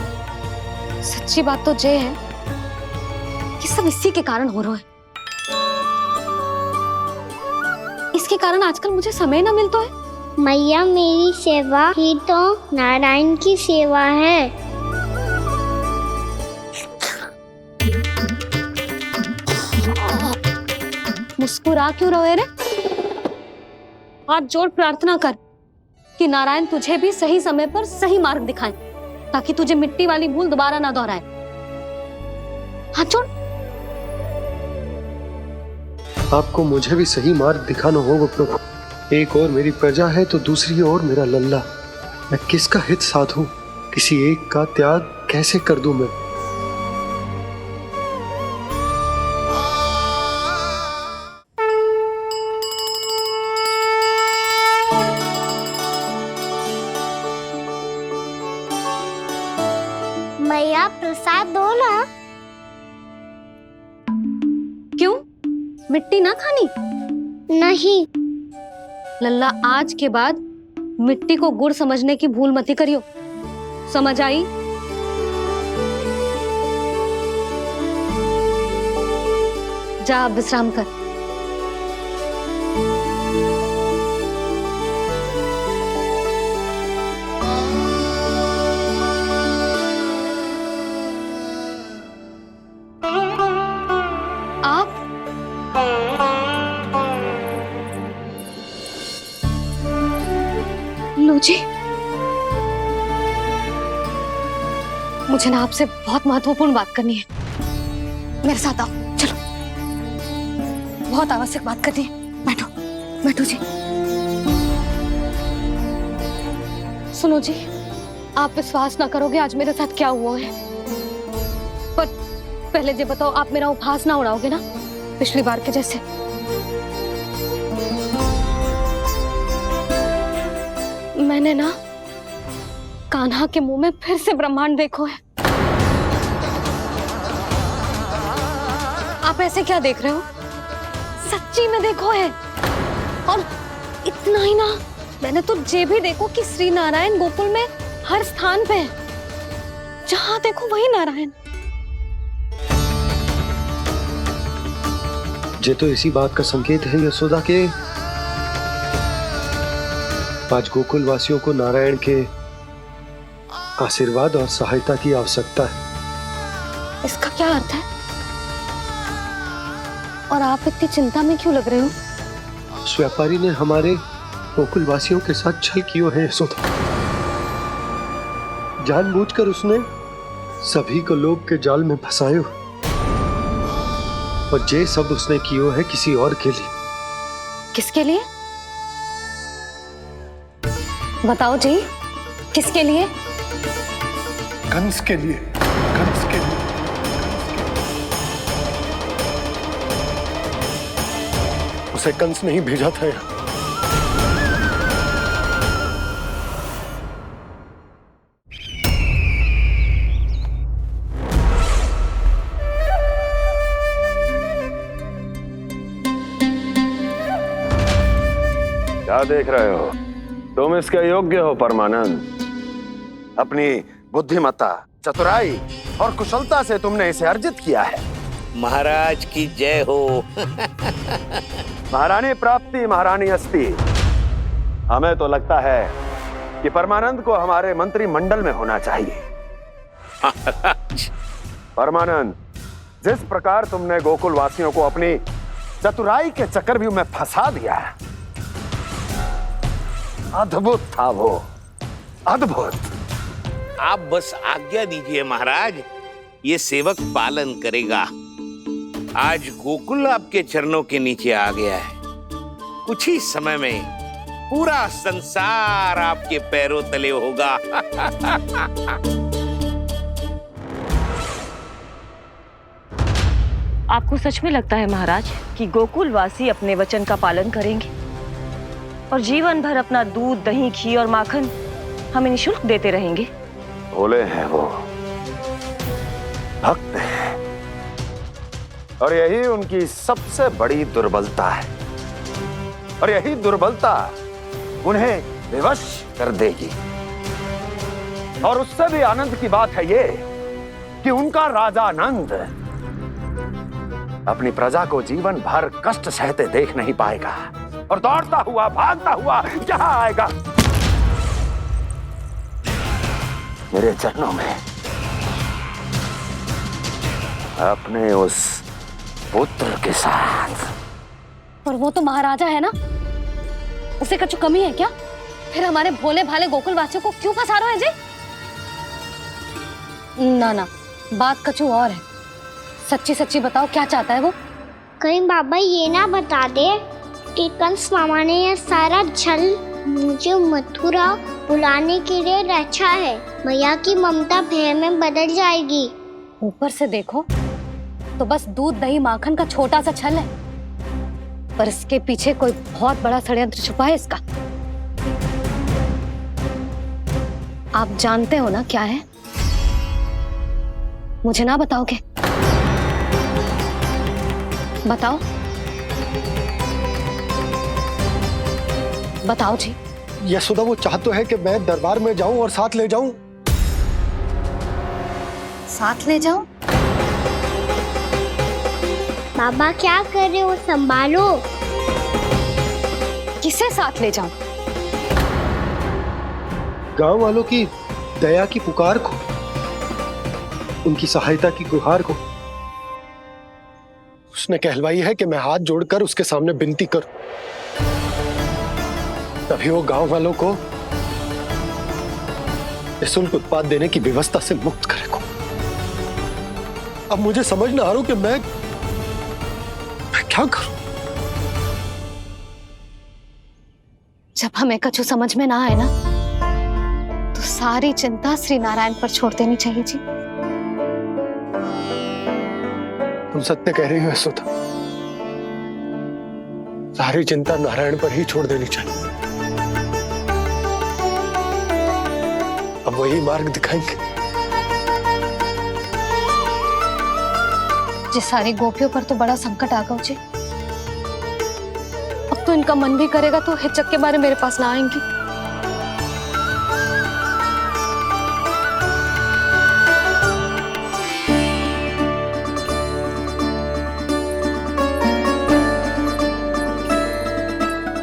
सच्ची बात तो ये है कि सब इसी के कारण हो रहा है। इसके कारण आजकल मुझे समय ना मिलता है। मैया, मेरी सेवा ही तो नारायण की सेवा है। मुस्कुरा क्यों रहे रे? हाथ जोड़ प्रार्थना कर कि नारायण तुझे भी सही समय पर सही मार्ग दिखाएं, ताकि तुझे मिट्टी वाली भूल दोबारा ना दोहराए। हाथ जोड़। आपको मुझे भी सही मार्ग दिखाना होगा प्रभु। एक और मेरी प्रजा है तो दूसरी ओर मेरा लल्ला। मैं किसका हित साधूं? किसी एक का त्याग कैसे कर दूं मैं? मैया, प्रसाद दो ना। मिट्टी ना खानी? नहीं। लल्ला, आज के बाद मिट्टी को गुड़ समझने की भूल मत करियो, समझ आई? जा अब विश्राम कर। आप लो जी, मुझे ना आपसे बहुत महत्वपूर्ण बात करनी है। मेरे साथ आओ, चलो। बहुत आवश्यक बात करनी है। बैठो बैठो जी। सुनो जी, आप विश्वास ना करोगे आज मेरे साथ क्या हुआ है। पर पहले ये बताओ, आप मेरा उपहास ना उड़ाओगे ना पिछली बार के जैसे? मैंने ना कान्हा के मुंह में फिर से ब्रह्मांड देखो है। आप ऐसे क्या देख रहे हो? सच्ची में देखो है। और इतना ही ना, मैंने तो ये भी देखो कि श्री नारायण गोकुल में हर स्थान पे है, जहां देखो वही नारायण। ये तो इसी बात का संकेत है यशोदा के आज गोकुल वासियों को नारायण के आशीर्वाद और सहायता की आवश्यकता है। इसका क्या अर्थ है? और आप इतनी चिंता में क्यों लग रहे हो? उस व्यापारी ने हमारे गोकुल वासियों के साथ छल किया है यशोदा। जानबूझकर उसने सभी को लोभ के जाल में फंसायो, और ये सब उसने किया है किसी और के लिए। किसके लिए? बताओ जी, किसके लिए? कंस के लिए। कंस के लिए। उसे कंस नहीं भेजा था यहाँ। क्या देख रहे हो? तुम इसके योग्य हो परमानंद। अपनी बुद्धिमत्ता, चतुराई और कुशलता से तुमने इसे अर्जित किया है। महाराज की जय हो। महारानी प्राप्ति महारानी अस्ति। हमें तो लगता है कि परमानंद को हमारे मंत्रिमंडल में होना चाहिए। परमानंद, जिस प्रकार तुमने गोकुल वासियों को अपनी चतुराई के चक्रव्यूह में फंसा दिया, अद्भुत था वो, अद्भुत। आप बस आज्ञा दीजिए महाराज, ये सेवक पालन करेगा। आज गोकुल आपके चरणों के नीचे आ गया है। कुछ ही समय में पूरा संसार आपके पैरों तले होगा। आपको सच में लगता है महाराज कि गोकुल वासी अपने वचन का पालन करेंगे और जीवन भर अपना दूध, दही, घी और माखन हमें निःशुल्क देते रहेंगे? भोले हैं वो, भक्त हैं, और यही उनकी सबसे बड़ी दुर्बलता है। और यही दुर्बलता उन्हें विवश कर देगी। और उससे भी आनंद की बात है ये कि उनका राजा नंद अपनी प्रजा को जीवन भर कष्ट सहते देख नहीं पाएगा, और दौड़ता हुआ, भागता हुआ यहाँ आएगा मेरे चरणों में, अपने उस पुत्र के साथ। पर वो तो महाराजा है ना, उसे कुछ कमी है क्या? फिर हमारे भोले भाले गोकुल वासियों को क्यों फंसा रहे हैं जी? ना ना, बात कछु और है। सच्ची सच्ची बताओ, क्या चाहता है वो? कहीं बाबा ये ना बता दे कि कंस मामा ने यह सारा छल मुझे मथुरा बुलाने के लिए रचा है। मैया की ममता भय में बदल जाएगी। ऊपर से देखो तो बस दूध, दही, माखन का छोटा सा छल है, पर इसके पीछे कोई बहुत बड़ा षड्यंत्र छुपा है इसका। आप जानते हो ना क्या है? मुझे ना बताओगे? बताओ। बताओ जी। यशोदा वो चाह तो है कि मैं दरबार में जाऊं और साथ ले जाऊं। साथ ले जाओ? बाबा क्या कर रहे हो, संभालो। किसे साथ ले जाऊं? गांव वालों की दया की पुकार को, उनकी सहायता की गुहार को। उसने कहलवाई है कि मैं हाथ जोड़कर उसके सामने विनती करूं, तभी वो गांव वालों को निःशुल्क उत्पाद देने की व्यवस्था से मुक्त करेगा। अब मुझे समझ ना आ रहा कि मैं क्या करूं। जब हमें कछु समझ में ना आए ना, तो सारी चिंता श्री नारायण पर छोड़ देनी चाहिए जी। तुम सत्य कह रही हो यशोदा, सारी चिंता नारायण पर ही छोड़ देनी चाहिए। अब वही मार्ग दिखाएंगे। जिस सारी गोपियों पर तो बड़ा संकट आ गया जी। अब तो इनका मन भी करेगा तो हिचक के बारे मेरे पास ना आएंगी।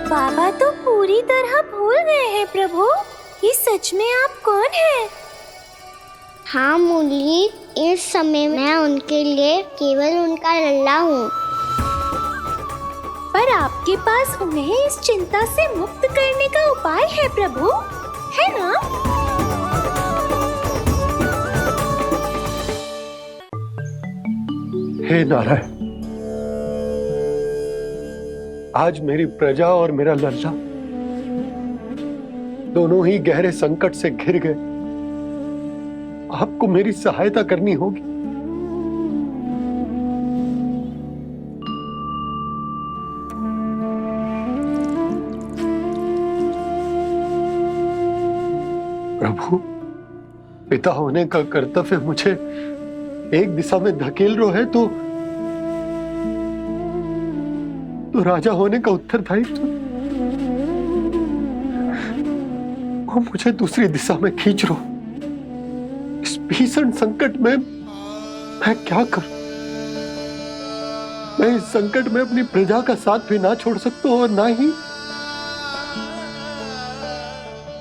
बाबा तो पूरी तरह भूल गए हैं प्रभु, ये सच में आप कौन हैं? हाँ मुरली, इस समय मैं उनके लिए केवल उनका लल्ला हूँ। पर आपके पास उन्हें इस चिंता से मुक्त करने का उपाय है प्रभु, है ना? हे नारायण, आज मेरी प्रजा और मेरा लल्ला दोनों ही गहरे संकट से घिर गए। आपको मेरी सहायता करनी होगी। प्रभु, पिता होने का कर्तव्य मुझे एक दिशा में धकेल रहा है तो राजा होने का उत्तरदायित्व वो मुझे दूसरी दिशा में खींच रहा। इस भीषण संकट में मैं क्या करूं? मैं इस संकट में अपनी प्रजा का साथ भी ना छोड़ सकता हूं और ना ही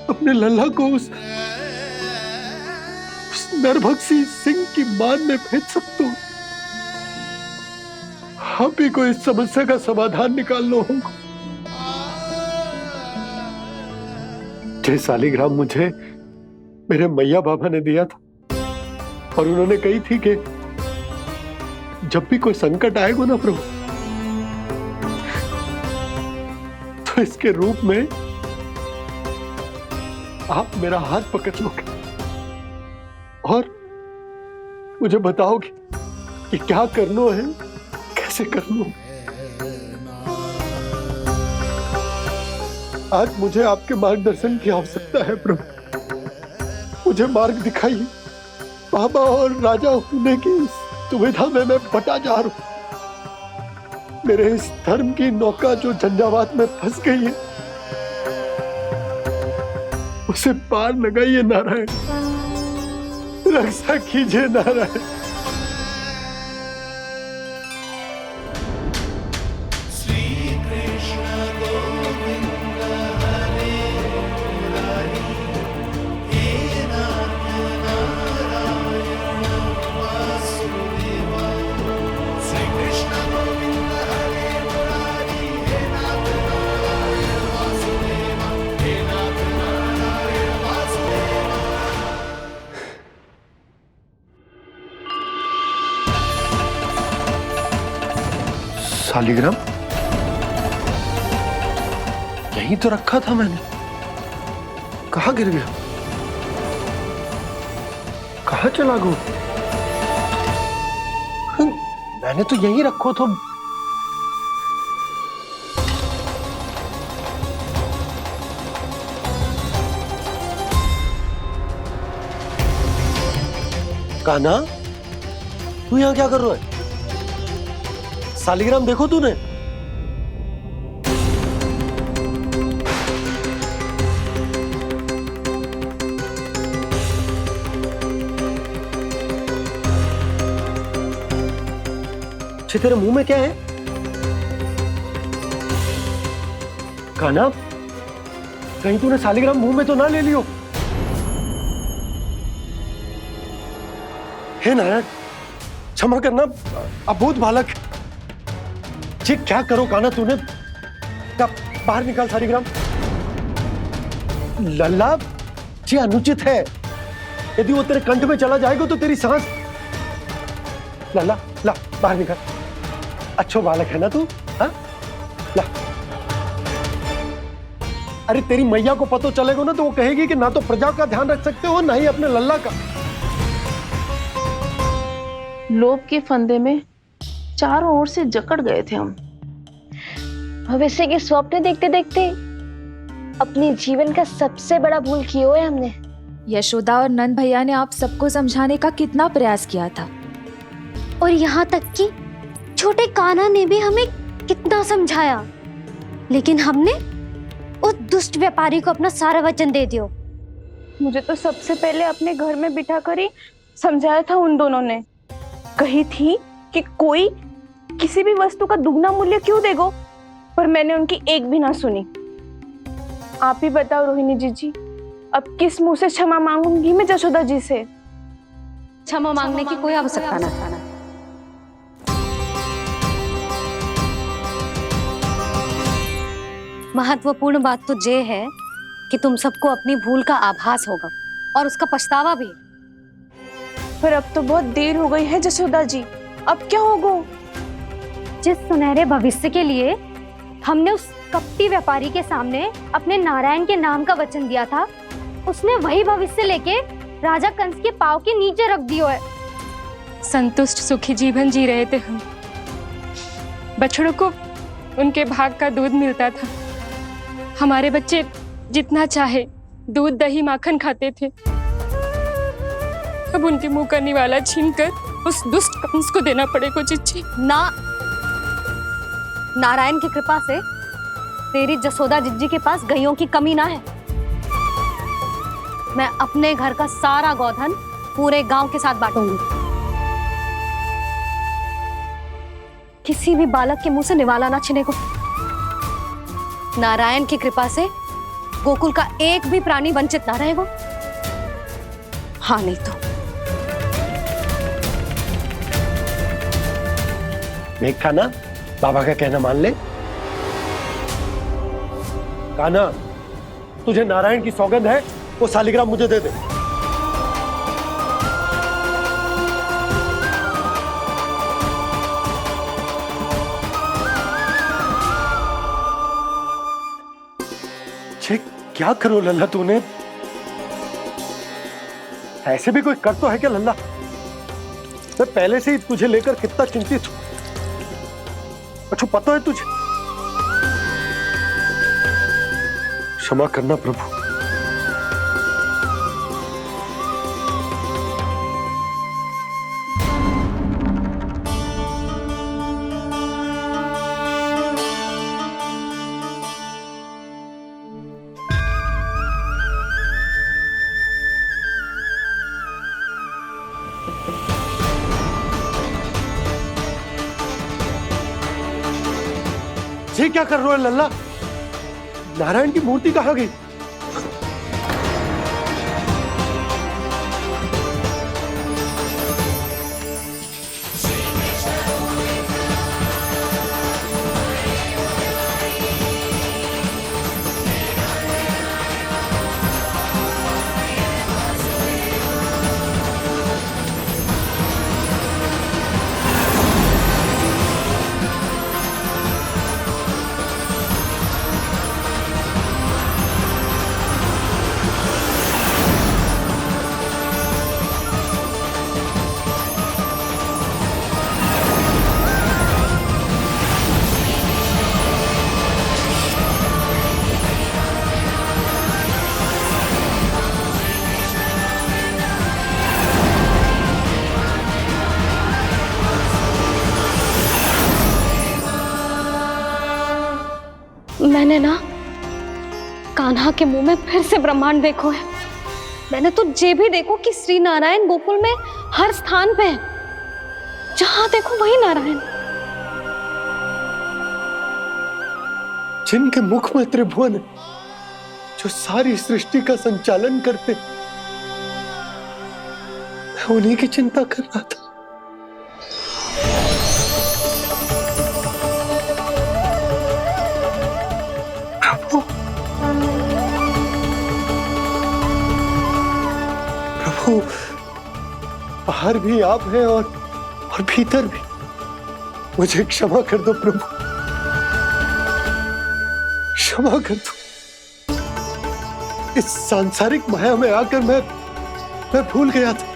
अपने लल्ला को उस नरभक्षी सिंह की मान में भेज सकता हूं। आप ही को इस समस्या का समाधान निकालना होगा। जय शालिग्राम मुझे मेरे मैया बाबा ने दिया था और उन्होंने कही थी कि जब भी कोई संकट आएगा ना प्रभु, तो इसके रूप में आप मेरा हाथ पकड़ लोगे और मुझे बताओगे कि क्या करना है, कैसे करना है। आज मुझे आपके मार्गदर्शन की आवश्यकता है प्रभु, मुझे मार्ग दिखाइए। बाबा और राजा होने की दुविधा में मैं बटा जा रहा हूं। मेरे इस धर्म की नौका जो झंझावात में फंस गई है, उसे पार लगाइए नारायण, रक्षा कीजिए नारायण। शालिग्राम यहीं तो रखा था मैंने, कहाँ गिर गया, कहाँ चला गया? मैंने तो यहीं रखो था। कान्हा, तू यहाँ क्या कर रहा है? शालिग्राम देखो तूने? अच्छे तेरे मुंह में क्या है? कान्हा, कहीं तूने सालिग्राम मुंह में तो ना ले लियो? हे नारायण, क्षमा करना, अबोध बालक। जी क्या करो कान्हा तूने? क्या बाहर निकाल सालिग्राम। लल्ला, जी अनुचित है। यदि वो तेरे कंठ में चला जाएगा तो तेरी सांस। लल्ला, ला बाहर निकाल। अच्छो बालक है ना तू? हाँ, ला। अरे तेरी मैया को पता चलेगा ना तो वो कहेगी कि ना तो प्रजा का ध्यान रख सकते हो ना ही अपने लल्ला का। लोभ के फंदे में चारों ओर से जकड़ गए थे हम। भविष्य के स्वप्न देखते देखते अपने जीवन का सबसे बड़ा भूल किया है हमने। यशोदा और नंद भैया ने आप सबको समझाने का कितना प्रयास किया था, और यहाँ तक कि छोटे कान्हा ने भी हमें कितना समझाया, लेकिन हमने उस दुष्ट व्यापारी को अपना सारा वचन दे दिया। मुझे तो सबसे पहले अपने घर में बिठा कर ही समझाया था उन दोनों ने। कही थी कि कोई किसी भी वस्तु का दुगना मूल्य क्यों देगो, पर मैंने उनकी एक भी ना सुनी। आप ही बताओ रोहिणी जी, अब किस मुंह से क्षमा मांगूंगी मैं जशोदा जी से? क्षमा मांगने की कोई आवश्यकता ना। महत्वपूर्ण बात तो ये है कि तुम सबको अपनी भूल का आभास होगा और उसका पछतावा भी। पर अब तो बहुत देर हो गई है जशोदा जी, अब क्या होगा? जिस सुनहरे भविष्य के लिए हमने उस कपटी व्यापारी के सामने अपने नारायण के नाम का वचन दिया था, उसने वही भविष्य लेके राजा कंस के पांव के नीचे रख दिया है। संतुष्ट सुखी जीवन जी रहे थे हम। बछड़ों को उनके भाग का दूध मिलता था। हमारे बच्चे जितना चाहे दूध दही माखन खाते थे। अब उनके मुंह का निवाला छीनकर उस दुष्ट कंस को देना पड़ेगा चिच्ची। ना, नारायण की कृपा से तेरी जसोदा जिज्जी के पास गैयों की कमी ना है। मैं अपने घर का सारा गोधन पूरे गांव के साथ बांटूंगी। किसी भी बालक के मुंह से निवाला ना छिने को। नारायण की कृपा से गोकुल का एक भी प्राणी वंचित ना रहेगा। हाँ नहीं तो देख कान्हा, बाबा का कहना मान ले। कान्हा, तुझे नारायण की सौगंध है, वो सालिग्राम मुझे दे दे। छे, क्या करो लल्ला तूने? ऐसे भी कोई कर तो है क्या लल्ला? मैं पहले से ही तुझे लेकर कितना चिंतित हूं। अच्छा पता है तुझे? क्षमा करना प्रभु। ये क्या कर रहे हो लल्ला? नारायण की मूर्ति कहाँ गई? मैंने ना कान्हा के मुंह में फिर से ब्रह्मांड देखो है। मैंने तो ये भी देखो कि श्री नारायण गोकुल में हर स्थान पे है। जहां देखो वही नारायण। जिनके मुख में त्रिभुवन है, जो सारी सृष्टि का संचालन करते, मैं उन्हीं की चिंता कर रहा था। प्रभु, प्रभु, बाहर भी आप हैं और भीतर भी। मुझे क्षमा कर दो प्रभु, क्षमा कर दो। इस सांसारिक माया में आकर मैं भूल गया था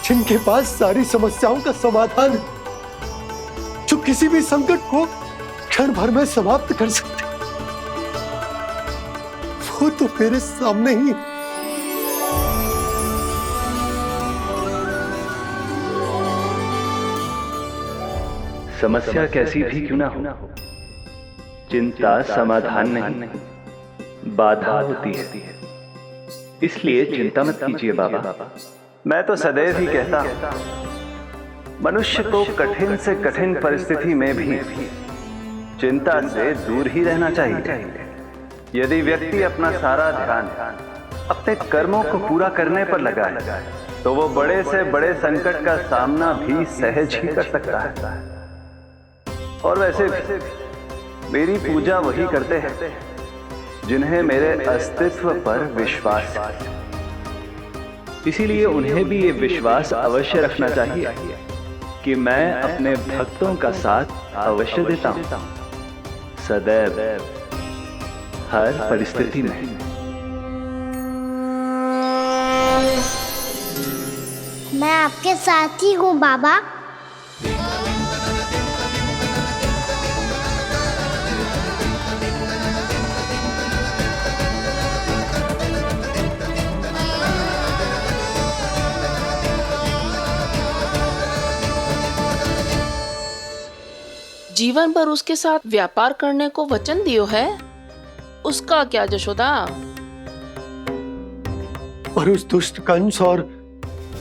जिनके पास सारी समस्याओं का समाधान है, जो किसी भी संकट को क्षण भर में समाप्त कर सकते, वो तो मेरे सामने ही। समस्या कैसी भी क्यों ना हो, चिंता समाधान नहीं, बाधा होती है। इसलिए चिंता मत कीजिए बाबा। मैं तो सदैव ही कहता हूं, मनुष्य को कठिन से कठिन परिस्थिति में भी चिंता से दूर ही रहना चाहिए। यदि व्यक्ति अपना सारा ध्यान अपने कर्मों को पूरा करने पर लगाए, तो वो बड़े से बड़े संकट का सामना भी सहज ही कर सकता है। और वैसे भी मेरी पूजा वही करते हैं जिन्हें मेरे अस्तित्व पर विश्वास है। इसीलिए उन्हें भी ये विश्वास अवश्य रखना चाहिए कि मैं अपने भक्तों का साथ अवश्य देता हूं, सदैव, हर परिस्थिति में। मैं आपके साथ ही हूँ बाबा। जीवन भर उसके साथ व्यापार करने को वचन दियो है, उसका क्या जशोदा? और उस दुष्ट कंस और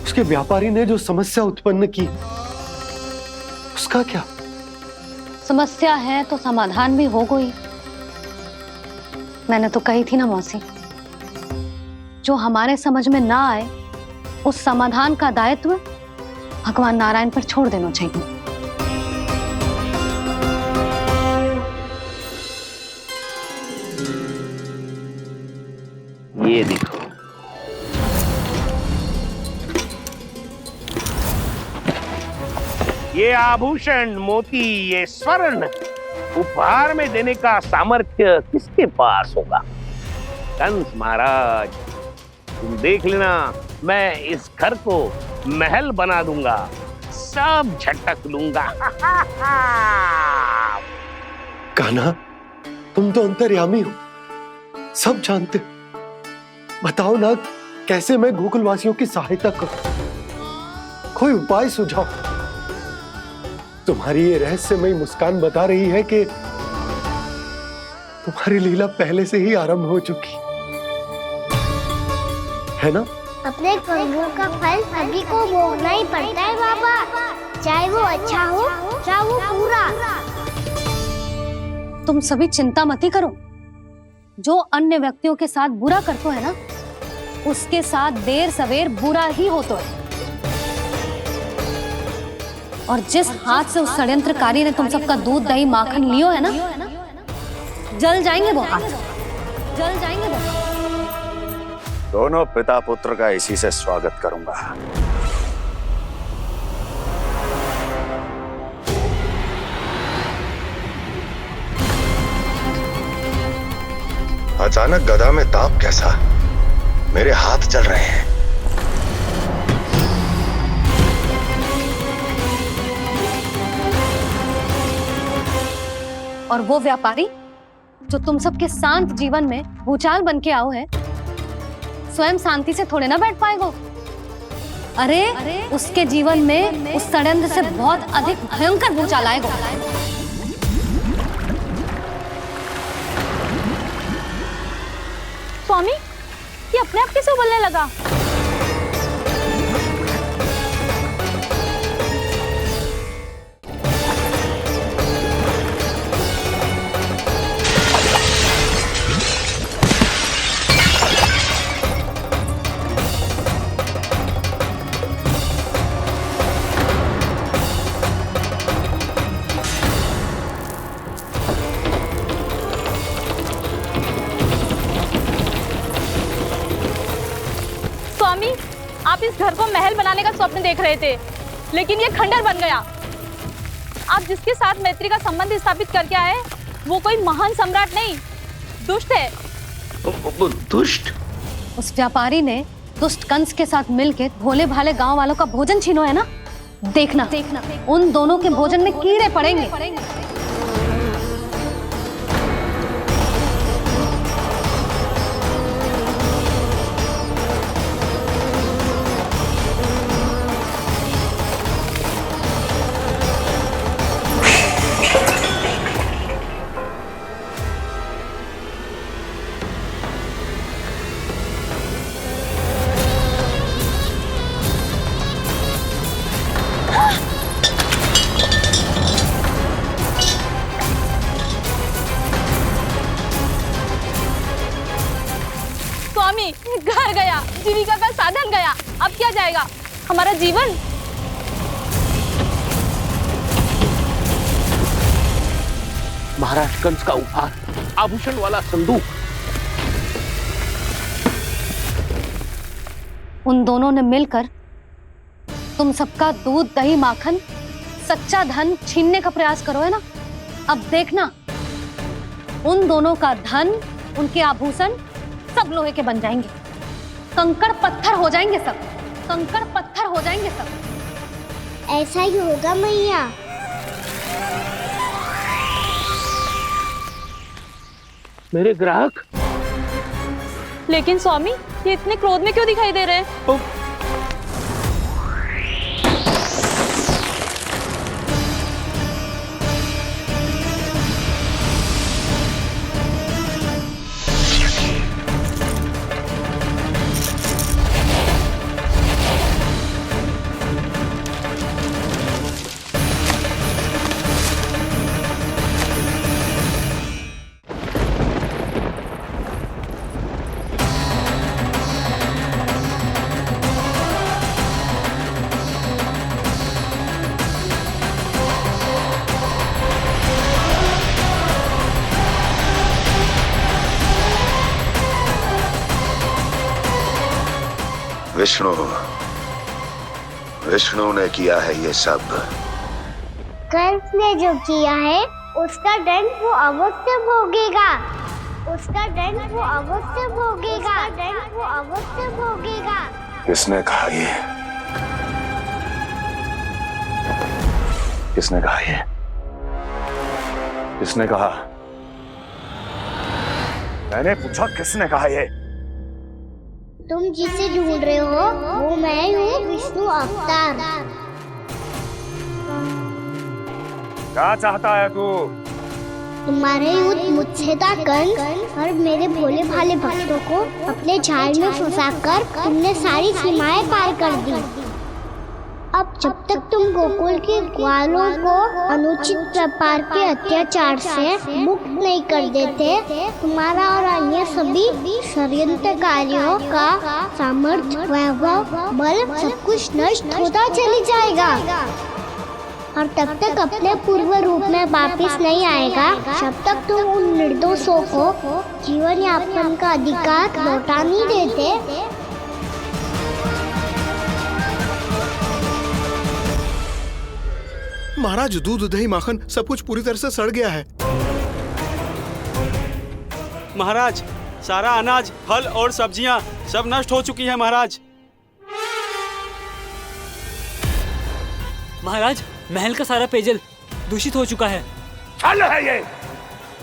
उसके व्यापारी ने जो समस्या उत्पन्न की, उसका क्या? समस्या है तो समाधान भी हो गई। मैंने तो कही थी ना मौसी, जो हमारे समझ में ना आए उस समाधान का दायित्व भगवान नारायण पर छोड़ देना चाहिए। ये देखो, ये आभूषण, मोती, ये स्वर्ण उपहार में देने का सामर्थ्य किसके पास होगा? कंस महाराज, तुम देख लेना, मैं इस घर को महल बना दूंगा, सब झटक लूंगा। कान्हा, तुम तो अंतर्यामी हो, सब जानते हो। बताओ ना, कैसे मैं गोकुलवासियों की सहायता करूं? कोई उपाय सुझाओ। तुम्हारी ये रहस्यमयी मुस्कान बता रही है कि तुम्हारी लीला पहले से ही आरंभ हो चुकी है ना? अपने कर्मों का फल सभी को भोगना ही पड़ता है बाबा, चाहे वो अच्छा हो चाहे वो बुरा। तुम सभी चिंता मत ही करो। जो अन्य व्यक्तियों के साथ बुरा करते है ना, उसके साथ देर सवेर बुरा ही होता है। और जिस हाथ से उस षड्यंत्रकारी ने तुम सबका दूध दही माखन लियो है ना, जल जाएंगे वो हाथ, जल जाएंगे वो। दोनों पिता पुत्र का इसी से स्वागत करूंगा। अचानक गदा में ताप कैसा? मेरे हाथ जल रहे हैं। और वो व्यापारी जो तुम सबके शांत जीवन में भूचाल बन के आओ है, स्वयं शांति से थोड़े ना बैठ पाएगा। अरे उसके जीवन में उस षड्यंत्र से बहुत अधिक भयंकर भूचाल आएगा। स्वामी, ये अपने आप कैसे बोलने लगा? आप इस घर को महल बनाने का स्वप्न देख रहे थे, लेकिन ये खंडर बन गया। आप जिसके साथ मैत्री का संबंध स्थापित करके आए, वो कोई महान सम्राट नहीं, दुष्ट है। दुष्ट? उस व्यापारी ने दुष्ट कंस के साथ मिलकर भोले भाले गांव वालों का भोजन छीनो है ना। देखना उन दोनों के भोजन में कीड़े पड़ेंगे। स्वामी, घर गया, जीविका का साधन गया, अब क्या जाएगा हमारा जीवन? महाराज कंस का उपहार, आभूषण वाला संदूक। उन दोनों ने मिलकर तुम सबका दूध दही माखन सच्चा धन छीनने का प्रयास करो है ना। अब देखना उन दोनों का धन, उनके आभूषण सब लोहे के बन जाएंगे, कंकड़ पत्थर हो जाएंगे सब, कंकड़ पत्थर हो जाएंगे सब। ऐसा ही होगा मैया। मेरे ग्राहक? लेकिन स्वामी, ये इतने क्रोध में क्यों दिखाई दे रहे हैं? विष्णु ने किया है ये सब। कंस ने जो किया है उसका दंड वो अवश्य भोगेगा, उसका दंड वो अवश्य भोगेगा, दंड वो अवश्य भोगेगा। किसने कहा ये? किसने कहा ये? किसने कहा? मैंने पूछा किसने कहा ये? तुम जिसे ढूंढ रहे हो वो मैं हूँ, विष्णु अवतार। क्या चाहता है तू? तुम्हारे युद्ध मुझसे था कंस, और मेरे भोले भाले भक्तों को अपने जाल में फंसाकर तुमने सारी सीमाएं पार कर दी। अब जब तक तुम गोकुल के ग्वालों को अनुचित प्रकार के अत्याचार से मुक्त नहीं कर देते, तुम्हारा और अन्य सभी षड्यंत्रकारियों का सामर्थ्य, वैभव, बल सब कुछ नष्ट होता चली जाएगा, और तब तक अपने पूर्व रूप में वापस नहीं आएगा जब तक तुम उन निर्दोषों को जीवन यापन का अधिकार लौटा नहीं देते। महाराज, दूध दही माखन सब कुछ पूरी तरह से सड़ गया है। महाराज, सारा अनाज, फल और सब्जियां सब नष्ट हो चुकी हैं महाराज। महाराज, महल का सारा पेयजल दूषित हो चुका है। छल है ये।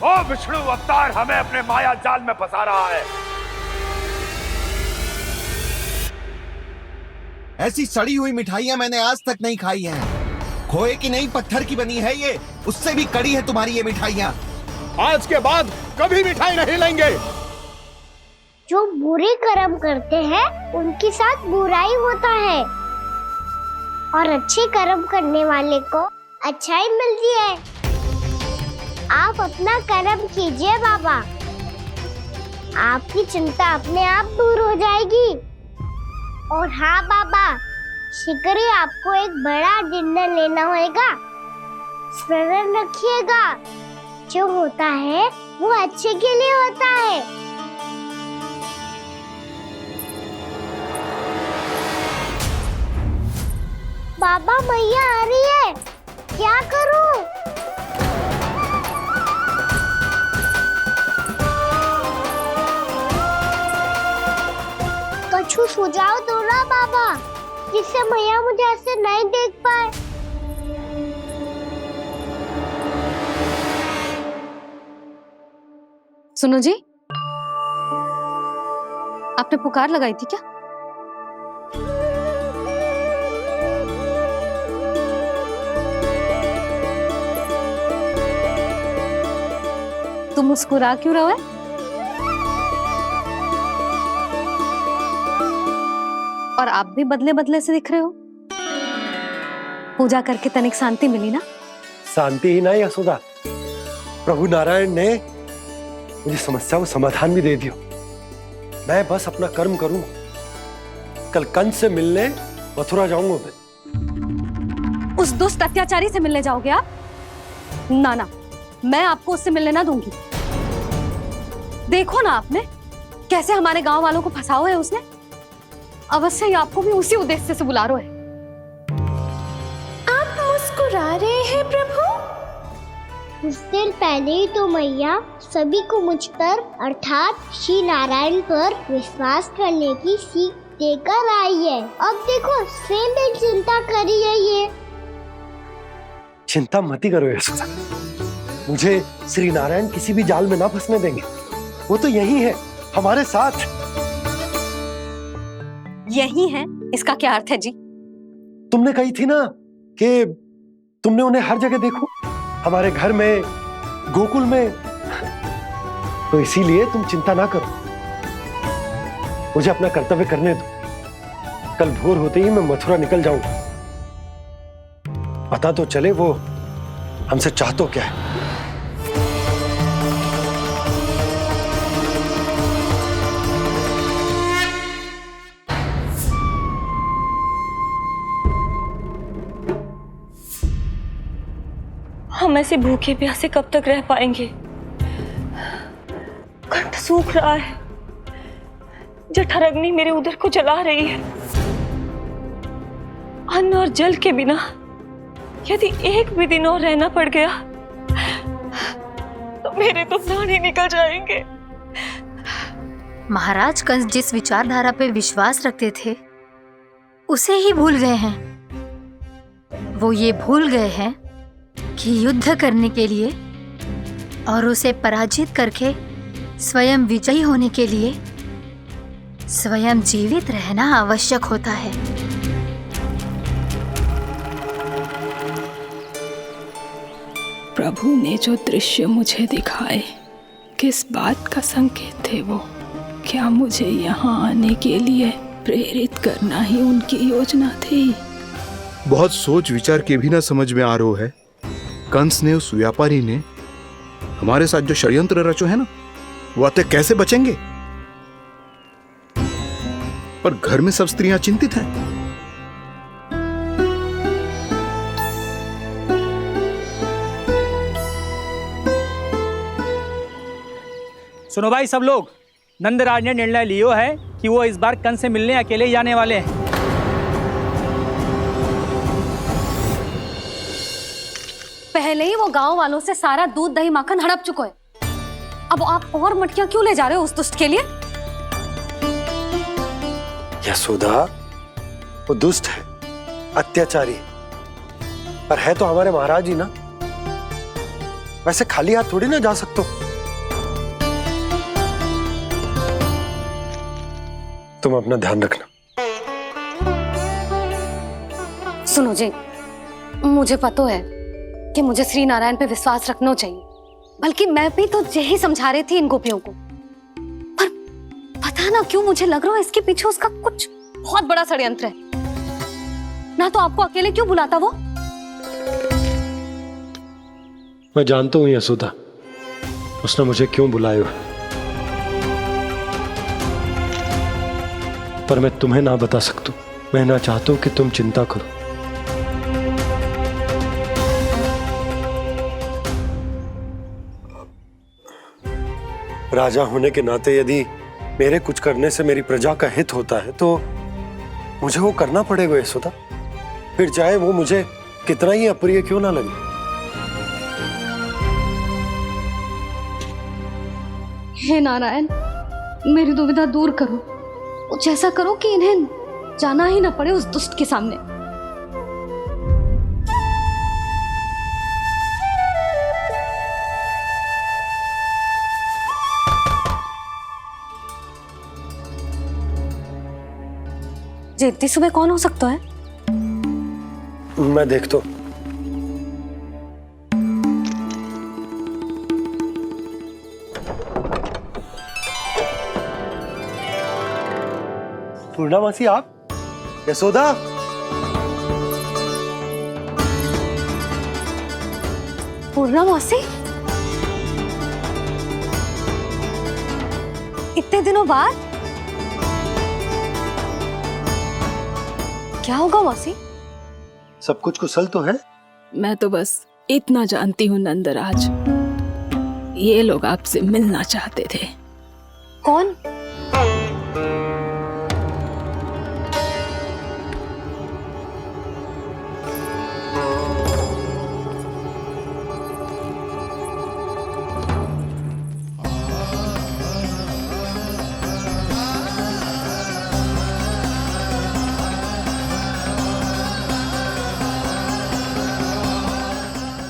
ओ विष्णु अवतार हमें अपने माया जाल में फंसा रहा है। ऐसी सड़ी हुई मिठाइयां मैंने आज तक नहीं खाई हैं। खोए की नहीं, पत्थर की बनी है ये, उससे भी कड़ी है तुम्हारी ये मिठाइयां। आज के बाद कभी मिठाई नहीं लेंगे। जो बुरे कर्म करते हैं उनके साथ बुराई होता है, और अच्छे कर्म करने वाले को अच्छाई मिलती है। आप अपना कर्म कीजिए बाबा, आपकी चिंता अपने आप दूर हो जाएगी। और हाँ बाबा, शीघ्र ही आपको एक बड़ा डिनर लेना होगा। स्मरण रखिएगा, जो होता है वो अच्छे के लिए होता है। पापा मैया आ रही है, क्या करूं? कुछ सुझाव दो ना पापा, जिससे मैया मुझे ऐसे नहीं देख पाए। सुनो जी, आपने पुकार लगाई थी क्या? तुम मुस्कुरा क्यों रहे हो? और आप भी बदले बदले से दिख रहे हो। पूजा करके तनिक शांति मिली ना? शांति ही नहीं यशोदा, प्रभु नारायण ने मुझे समस्या को समाधान भी दे दियो। मैं बस अपना कर्म करूंगा। कल कंस से मिलने मथुरा जाऊंगा मैं। उस दुष्ट अत्याचारी से मिलने जाओगे आप? ना ना, मैं आपको उससे मिलने ना दूंगी। देखो ना आपने कैसे हमारे गांव वालों को फंसाओ है उसने। अवश्य ही आपको भी उसी उद्देश्य से बुला रहा है। आप मुस्कुरा रहे हैं प्रभु? कुछ देर पहले ही तो मैया सभी को मुझ पर अर्थात श्री नारायण पर विश्वास करने की सीख देकर आई है। अब देखो स्वयं भी चिंता करी है ये। चिंता मत ही करो यशोदा, मुझे श्री नारायण किसी भी जाल में ना फंसने देंगे। वो तो यही है हमारे साथ। यही है, इसका क्या अर्थ है जी? तुमने कही थी ना कि तुमने उन्हें हर जगह देखो, हमारे घर में, गोकुल में। तो इसीलिए तुम चिंता ना करो, मुझे अपना कर्तव्य करने दो। कल भोर होते ही मैं मथुरा निकल जाऊंगा। पता तो चले वो हमसे चाहतो क्या है। हम ऐसे भूखे प्यासे कब तक रह पाएंगे? कंठ सूख रहा है, जठर अग्नि मेरे उदर को जला रही है। अन्न और जल के बिना यदि एक भी दिन और रहना पड़ गया तो मेरे तो प्राण ही निकल जाएंगे। महाराज कंस जिस विचारधारा पे विश्वास रखते थे उसे ही भूल गए हैं। वो ये भूल गए हैं कि युद्ध करने के लिए और उसे पराजित करके स्वयं विजयी होने के लिए स्वयं जीवित रहना आवश्यक होता है। प्रभु ने जो दृश्य मुझे दिखाए, किस बात का संकेत थे वो? क्या मुझे यहाँ आने के लिए प्रेरित करना ही उनकी योजना थी? बहुत सोच विचार के भी ना समझ में आ रहा है। कंस ने, उस व्यापारी ने हमारे साथ जो षड्यंत्र रचो है ना, वो आते कैसे बचेंगे? पर घर में सब स्त्रियां चिंतित हैं। सुनो भाई सब लोग, नंदराज ने निर्णय लियो है कि वो इस बार कंस से मिलने अकेले ही आने वाले हैं। पहले ही वो गांव वालों से सारा दूध दही माखन हड़प चुका है। अब आप और मटकियां क्यों ले जा रहे हो उस दुष्ट के लिए? यशोदा, वो दुष्ट है, अत्याचारी, पर है तो हमारे महाराज ही ना। वैसे खाली हाथ थोड़ी ना जा सकते हो। तुम अपना ध्यान रखना। सुनो जी, मुझे पता है कि मुझे श्री नारायण पे विश्वास रखना चाहिए, बल्कि मैं भी तो यही समझा रही थी इन गोपियों को। पर पता ना क्यों मुझे लग रहा है इसके पीछे उसका कुछ बहुत बड़ा षड्यंत्र है। ना तो आपको अकेले क्यों बुलाता वो? मैं जानता हूं यशोदा, उसने मुझे क्यों बुलाया, पर मैं तुम्हें ना बता सकता। मैं ना चाहता हूं कि तुम चिंता करो। राजा होने के नाते यदि मेरे कुछ करने से मेरी प्रजा का हित होता है तो मुझे वो करना पड़ेगा यशोदा। फिर चाहे वो मुझे कितना ही अप्रिय क्यों ना लगे। हे नारायण, मेरी दुविधा दूर करो। कुछ ऐसा करो कि इन्हें जाना ही ना पड़े उस दुष्ट के सामने। जी इतनी सुबह कौन हो सकता है? मैं देखता हूं। पूर्णा मासी, आप? यशोदा? पूर्णा मौसी, इतने दिनों बाद? क्या होगा मौसी? सब कुछ कुशल तो है? मैं तो बस इतना जानती हूँ नंदराज, ये लोग आपसे मिलना चाहते थे। कौन?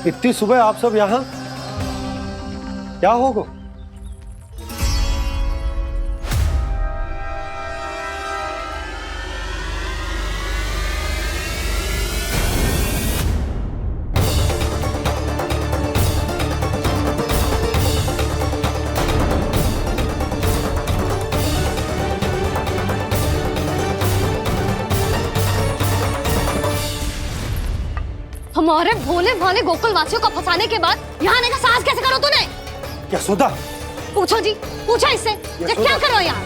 इतनी सुबह आप सब यहाँ? क्या होगा? हमारे भोले भाले गोकुल वासियों को फंसाने के बाद यहाँ आने का साहस कैसे करो तूने? यशोदा! पूछो जी, पूछो इससे, ये क्या करो यहाँ?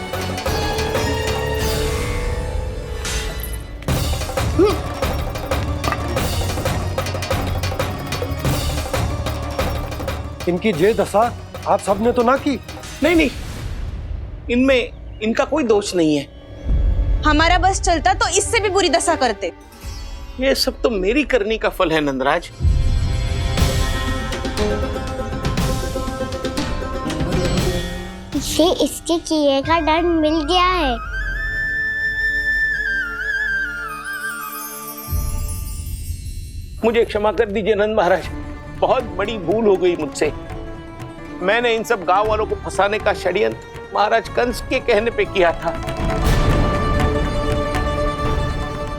इनकी ये दशा आप सबने तो ना की? नहीं नहीं, इनमें इनका कोई दोष नहीं है। हमारा बस चलता तो इससे भी बुरी दशा करते। ये सब तो मेरी करनी का फल है नंदराज। इसे इसके किए का डर मिल गया है। मुझे क्षमा कर दीजिए नंद महाराज, बहुत बड़ी भूल हो गई मुझसे। मैंने इन सब गांव वालों को फंसाने का षड्यंत्र महाराज कंस के कहने पे किया था।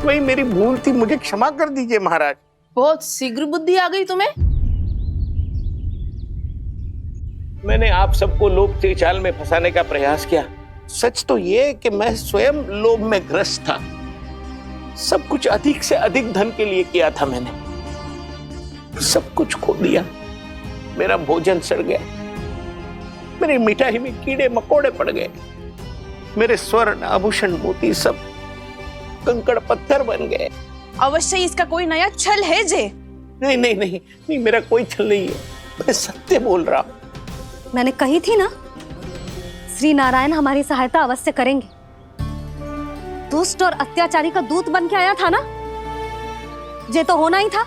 वही मेरी भूल थी, मुझे क्षमा कर दीजिए महाराज। बहुत शीघ्र बुद्धि आ गई तुम्हें। मैंने आप सबको लोभ के चाल में फंसाने का प्रयास किया। सच तो ये कि मैं स्वयं लोभ में ग्रस्त था। सब कुछ अधिक से अधिक धन के लिए किया था मैंने। सब कुछ खो दिया। मेरा भोजन सड़ गया, मेरी मिठाई में कीड़े मकोड़े पड़ गए, मेरे स्वर्ण आभूषण मोती सब कंकड़ पत्थर बन गए। अवश्य इसका कोई नया छल है जे। नहीं नहीं नहीं नहीं, मेरा कोई छल नहीं है, मैं सत्य बोल रहा हूं। मैंने कही थी ना, श्री नारायण हमारी सहायता अवश्य करेंगे। दुष्ट और अत्याचारी का दूत बन के आया था ना, ये तो होना ही था।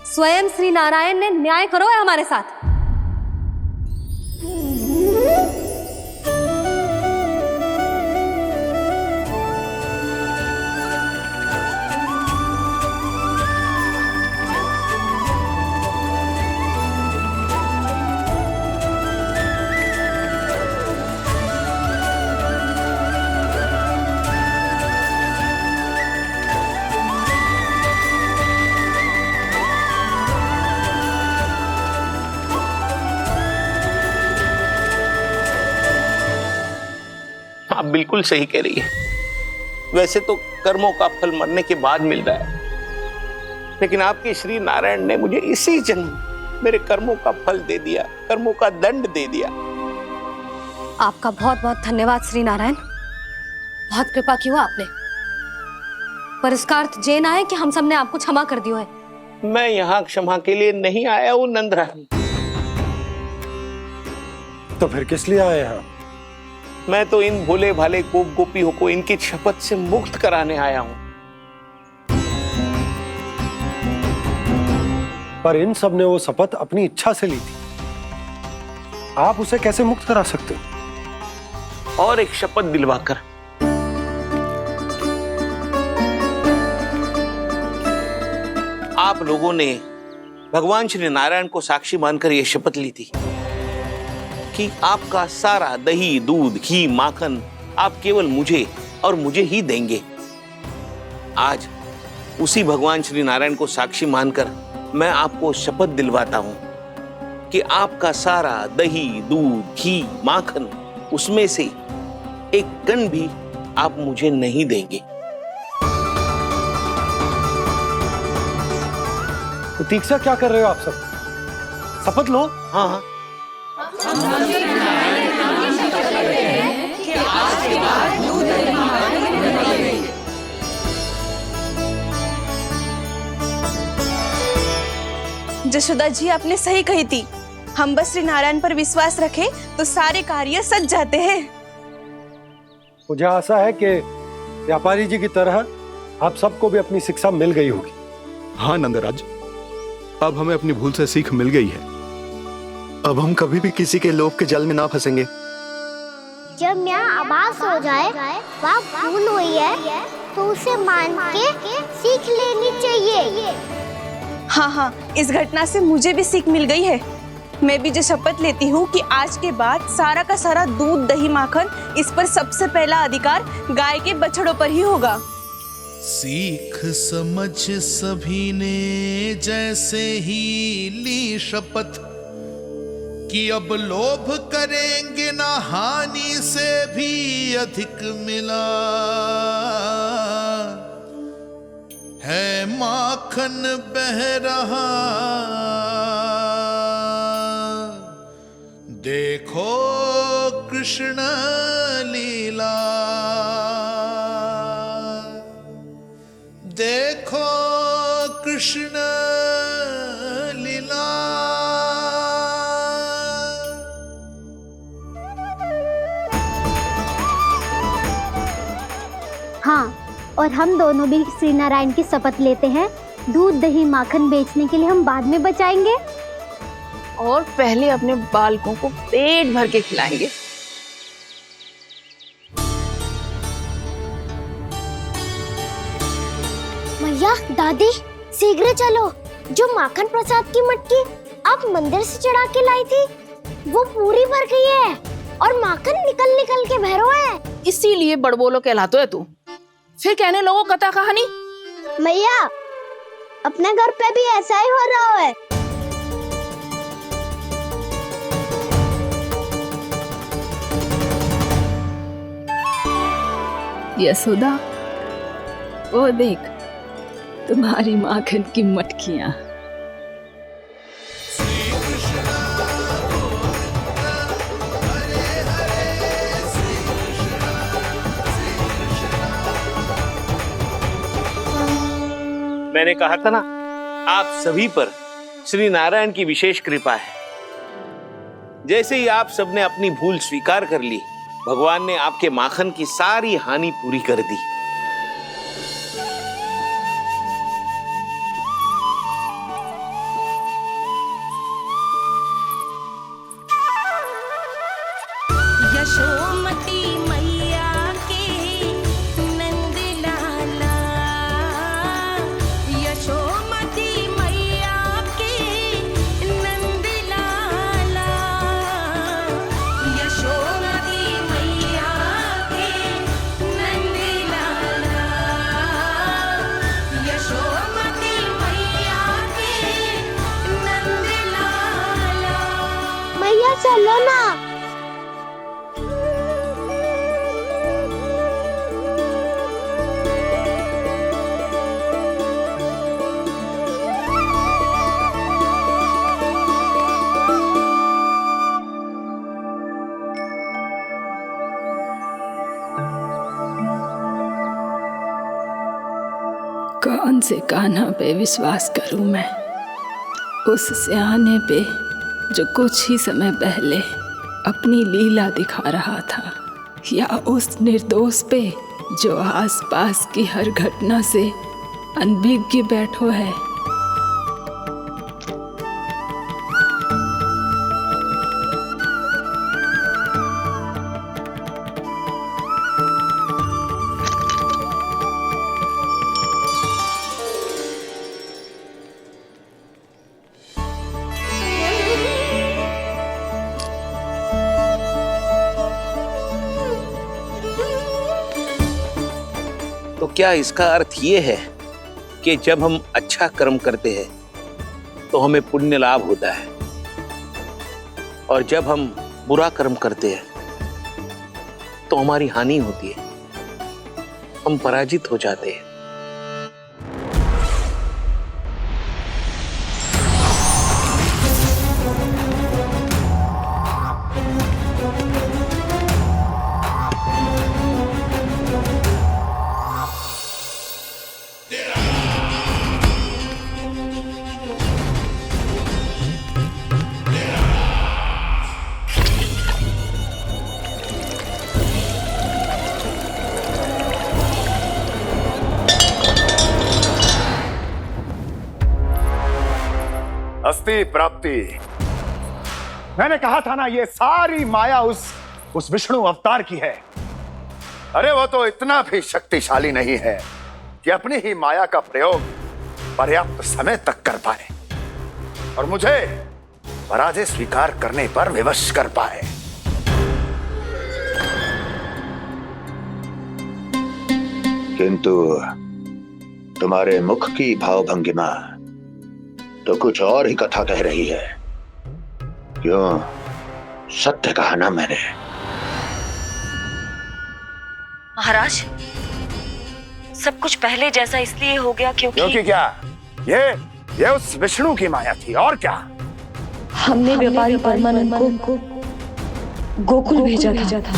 स्वयं श्री नारायण ने न्याय करो है हमारे साथ। आप बिल्कुल सही कह रही है। वैसे तो कर्मों का फल मरने के बाद मिल रहा है, लेकिन आपके श्री नारायण ने मुझे इसी जन्म मेरे कर्मों का फल दे दिया, कर्मों का दंड दे दिया। आपका बहुत बहुत धन्यवाद श्री नारायण, बहुत कृपा की हो आपने। पर इसका अर्थ ये ना है कि हम सबने आपको क्षमा कर दिया है। मैं यहाँ क्षमा के लिए नहीं आया हूँ नंदरानी। तो फिर किस लिए आए हैं? मैं तो इन भोले भाले गोप गोपियों को इनकी शपथ से मुक्त कराने आया हूं। पर इन सब ने वो शपथ अपनी इच्छा से ली थी। आप उसे कैसे मुक्त करा सकते हो? और एक शपथ दिलवाकर। आप लोगों ने भगवान श्री नारायण को साक्षी मानकर यह शपथ ली थी कि आपका सारा दही, दूध, घी, माखन आप केवल मुझे और मुझे ही देंगे। आज उसी भगवान श्री नारायण को साक्षी मानकर मैं आपको शपथ दिलवाता हूं कि आपका सारा दही, दूध, घी, माखन उसमें से एक कण भी आप मुझे नहीं देंगे। प्रतीक्षा क्या कर रहे हो आप सब? शपथ लो। हाँ हाँ। जशोदा जी, आपने सही कही थी। हम बस श्री नारायण पर विश्वास रखें तो सारे कार्य सज जाते हैं। मुझे आशा है कि व्यापारी जी की तरह आप सबको भी अपनी शिक्षा मिल गई होगी। हाँ नंदराज, अब हमें अपनी भूल से सीख मिल गई है। अब हम कभी भी किसी के लोभ के जल में ना फंसेंगे। जब यहाँ आवाज हो जाए वहाँ भूल हुई है तो उसे मान के सीख लेनी चाहिए। हाँ हाँ, इस घटना से मुझे भी सीख मिल गई है। मैं भी जो शपथ लेती हूँ कि आज के बाद सारा का सारा दूध, दही, माखन इस पर सबसे पहला अधिकार गाय के बछड़ों पर ही होगा। सीख समझ सभी ने जैसे ही ली शपथ कि अब लोभ करेंगे ना हानि से भी अधिक मिला है, माखन बह रहा देखो कृष्ण लीला, देखो कृष्ण लीला। हाँ, और हम दोनों भी श्री नारायण की शपथ लेते हैं, दूध, दही, माखन बेचने के लिए हम बाद में बचाएंगे और पहले अपने बालकों को पेट भर के खिलाएंगे। मैया, दादी, शीघ्र चलो। जो माखन प्रसाद की मटकी आप मंदिर से चढ़ा के लाई थी वो पूरी भर गई है और माखन निकल निकल के बह रहा है। इसीलिए बड़बोलो कहलाते है तू। फिर कहने लोगों कथा कहानी। मैया, अपने घर पे भी ऐसा ही हो रहा है। यशोदा, वो देख तुम्हारी माखन की मटकियां। मैंने कहा था ना, आप सभी पर श्री नारायण की विशेष कृपा है। जैसे ही आप सबने अपनी भूल स्वीकार कर ली, भगवान ने आपके माखन की सारी हानि पूरी कर दी। यशोमती मैया के नंद लाला, यशोमती मैया के नंद लाला, यशोमती मैया के नंद लाला, यशोमती मैया के नंद लाला। मैया चलो ना। कौन से कान्हा पे विश्वास करूं मैं? उस सियाने पे जो कुछ ही समय पहले अपनी लीला दिखा रहा था, या उस निर्दोष पे जो आसपास की हर घटना से अनभिज्ञ बैठो है। क्या इसका अर्थ ये है कि जब हम अच्छा कर्म करते हैं तो हमें पुण्य लाभ होता है, और जब हम बुरा कर्म करते हैं तो हमारी हानि होती है, हम पराजित हो जाते हैं? अस्ति प्राप्ति। मैंने कहा था ना, ये सारी माया उस विष्णु अवतार की है। अरे वो तो इतना भी शक्तिशाली नहीं है कि अपनी ही माया का प्रयोग पर्याप्त समय तक कर पाए और मुझे पराजय स्वीकार करने पर विवश कर पाए। किंतु तुम्हारे मुख की भावभंगिमा तो कुछ और ही कथा कह रही है। क्यों? सत्य कहा ना मैंने। महाराज, सब कुछ पहले जैसा इसलिए हो गया क्योंकि क्या? ये उस विष्णु की माया थी, और क्या? हमने व्यापारी परमानंद को गोकुल भेजा था।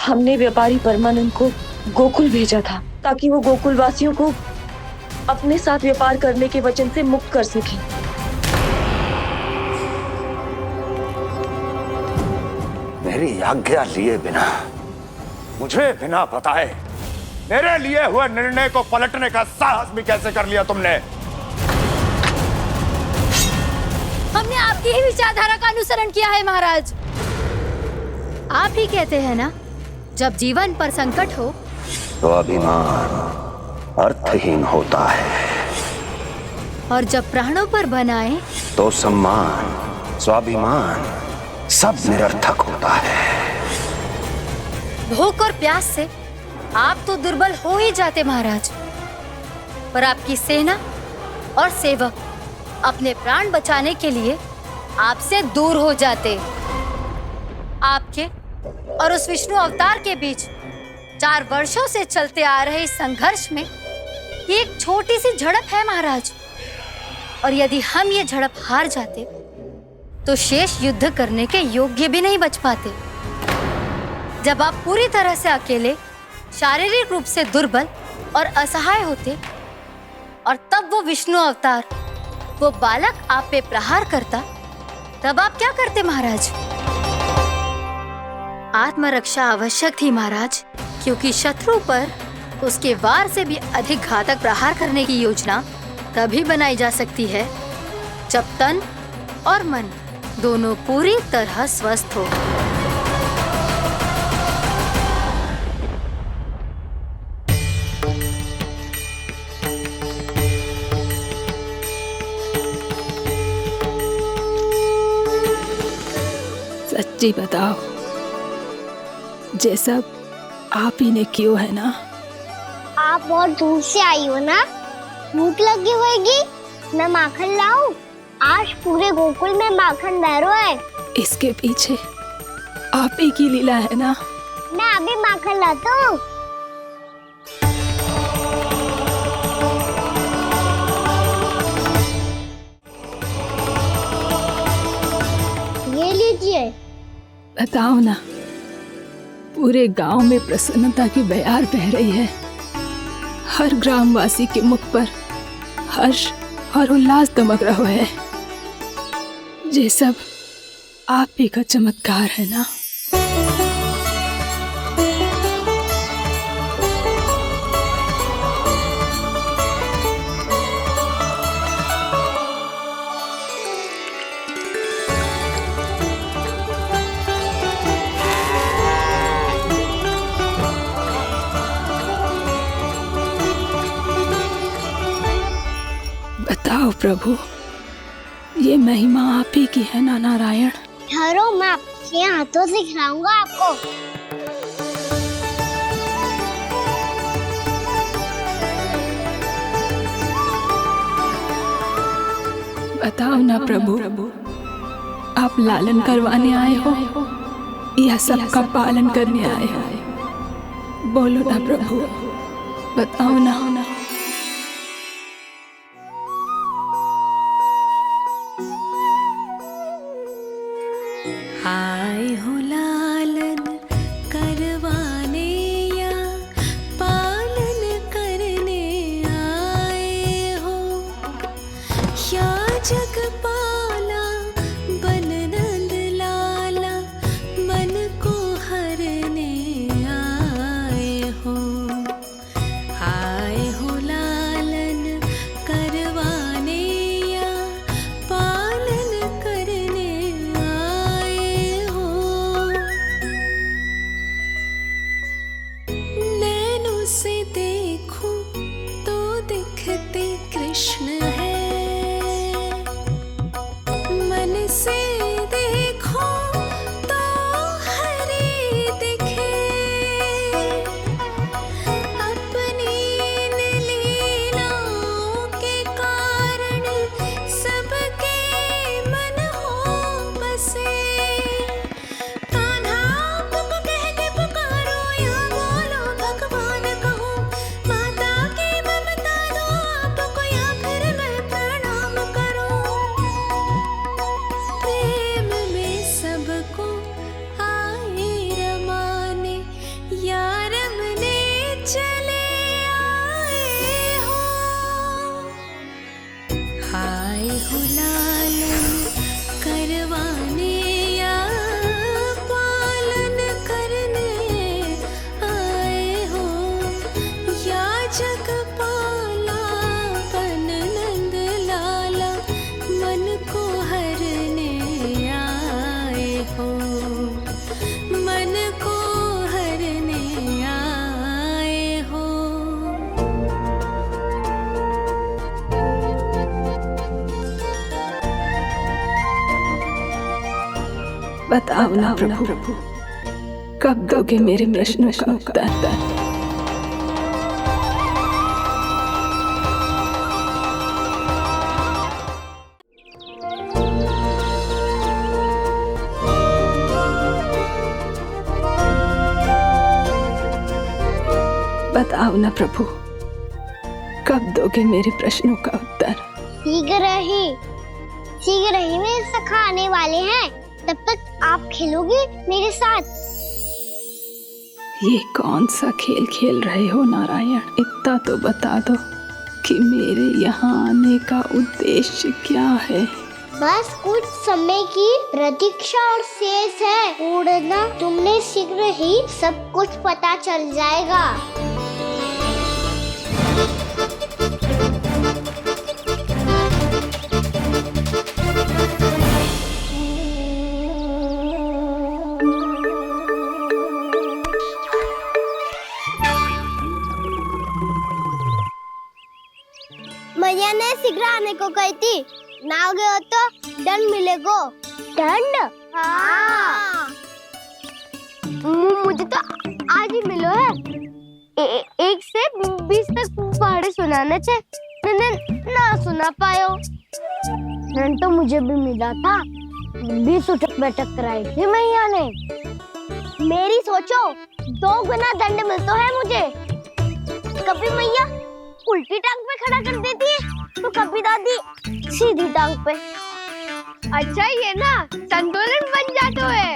हमने व्यापारी परमानंद को गोकुल भेजा था ताकि वो गोकुल वासियों को अपने साथ व्यापार करने के वचन से मुक्त कर सके। मेरी आज्ञा लिए बिना, मुझे बिना बताए मेरे लिए हुए निर्णय को पलटने का साहस भी कैसे कर लिया तुमने? हमने आपकी ही विचारधारा का अनुसरण किया है महाराज। आप ही कहते हैं ना, जब जीवन पर संकट हो तो अभिमान अर्थहीन होता है, और जब प्राणों पर बनाए तो सम्मान स्वाभिमान सब निरर्थक होता है। भूख और प्यास से आप तो दुर्बल हो ही जाते महाराज, पर आपकी सेना और सेवक अपने प्राण बचाने के लिए आपसे दूर हो जाते। आपके और उस विष्णु अवतार के बीच 4 वर्षों से चलते आ रहे इस संघर्ष में ये एक छोटी सी झड़प है महाराज, और यदि हम ये झड़प हार जाते तो शेष युद्ध करने के योग्य भी नहीं बच पाते। जब आप पूरी तरह से अकेले, शारीरिक रूप से दुर्बल और असहाय होते, और तब वो विष्णु अवतार, वो बालक आप पे प्रहार करता, तब आप क्या करते महाराज? आत्मरक्षा आवश्यक थी महाराज, क्योंकि शत्रु पर उसके वार से भी अधिक घातक प्रहार करने की योजना तभी बनाई जा सकती है जब तन और मन दोनों पूरी तरह स्वस्थ हो। सच्ची बताओ, जैसा आप ही ने किया है ना? आप बहुत दूर से आई हो ना, भूख लगी होगी। मैं माखन लाऊं? आज पूरे गोकुल में माखन बह रहा है। इसके पीछे आप ही की लीला है ना? मैं अभी माखन लाता हूँ। ये लीजिए। बताओ ना, पूरे गांव में प्रसन्नता की बयार बह रही है। हर ग्रामवासी के मुख पर हर्ष और उल्लास दमक रहा है। ये सब आप ही का चमत्कार है ना? बताओ प्रभु, ये महिमा आप ही की है ना नारायण? ठहरो, मैं आपको ये हाथों से खिलाऊंगा आपको। बताओ ना प्रभु, आप लालन करवाने आए हो या सबका पालन करने आए हो? बोलो ना प्रभु, बताओ ना। आए हो लालन करवाने या पालन करने आए हो, या जगपाला बन नंद लाला मन को हरने आए हो। आए हो लालन करवाने या पालन करने आए हो। नैनों से देखूं तो दिखते कृष्ण है, मन से देखो तो हरि दिखे। अपनी इन लीलाओं के कारण सबके मन हो बसे। कान्हा आपको कह के पुकारो या बोलो भगवान कहो, माता की ममता दो आपको या फिर मैं प्रणाम करूं। प्रेम में सबको आए रमाने, या रमने चले आए हो। आए हो लालन करवाने या पालन करने आए हो, या जगपाला बन नंद लाला मन को हरने आए हो। मन को हरने आए हो। बताओ ना प्रभु, कब दोगे मेरे प्रश्नों का उत्तर? बताओ ना प्रभु, कब दोगे मेरे प्रश्नों का उत्तर? शीघ्र ही मेरे सखा आने वाले हैं, तब तक आप खेलोगे मेरे साथ। ये कौन सा खेल खेल रहे हो नारायण? इतना तो बता दो कि मेरे यहाँ आने का उद्देश्य क्या है? बस कुछ समय की प्रतीक्षा और शेष है। उड़ना तुमने शीघ्र ही सब कुछ पता चल जाएगा। मैया ने शीघ्र आने को कही थी, ना आओगे हो तो दंड मिलेगो। दंड? हाँ। मुझे तो आज ही मिलो है। 1 से 20 तक पहाड़े सुनाने थे, ना सुना पायो। दंड तो मुझे भी मिला था, 20 उठक बैठक कराई थी मैया ने। मेरी सोचो, 2 गुना दंड मिलता है मुझे। कभी मैया उल्टी टांग पे खड़ा कर देती है तो कभी दादी सीधी टांग पे। अच्छा ये ना संतुलन बन जाता है।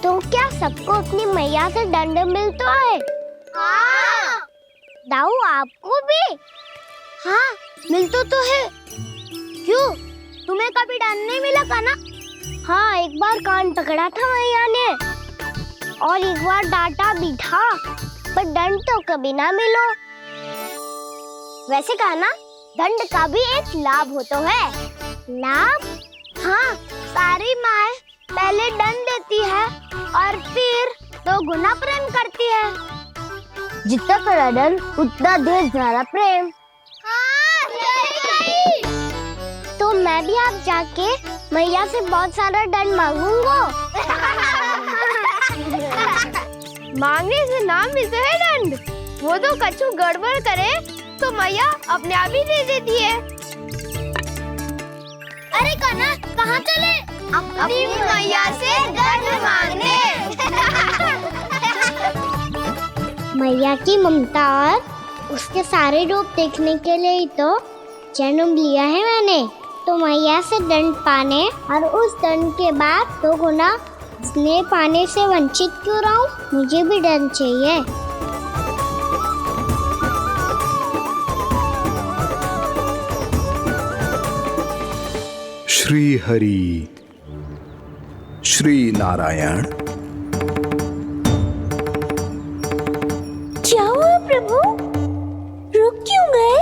तो क्या सबको अपनी मैया से दंड मिलता है? हाँ। दाऊ आपको भी? हाँ मिलता तो है। क्यों, तुम्हें कभी दंड नहीं मिला था ना? हाँ, एक बार कान पकड़ा था मैया ने और एक बार डांटा भी था, पर दंड तो कभी ना मिलो। वैसे कहा ना, दंड का भी एक लाभ होता है। लाभ? हाँ, सारी माँ पहले दंड देती है और फिर 2 गुना प्रेम करती है। जितना कड़ा दंड उतना ढेर सारा प्रेम। तो मैं भी आप जाके मैया से बहुत सारा दंड मांगूंगा। मांगने से ना मिलते है दंड, वो तो कछु गड़बड़ करे तो मैया अपने आप ही दे देती है। अरे कान्हा कहाँ चले? अपनी मैया से दंड मांगने। मैया की ममता और उसके सारे रूप देखने के लिए ही तो जन्म लिया है मैंने। तो मैया से दंड पाने और उस दंड के बाद तो गुना स्नेह पाने से वंचित क्यों रहूं? मुझे भी दंड चाहिए। श्री हरि श्री नारायण। क्या हुआ प्रभु? रुक क्यों गए?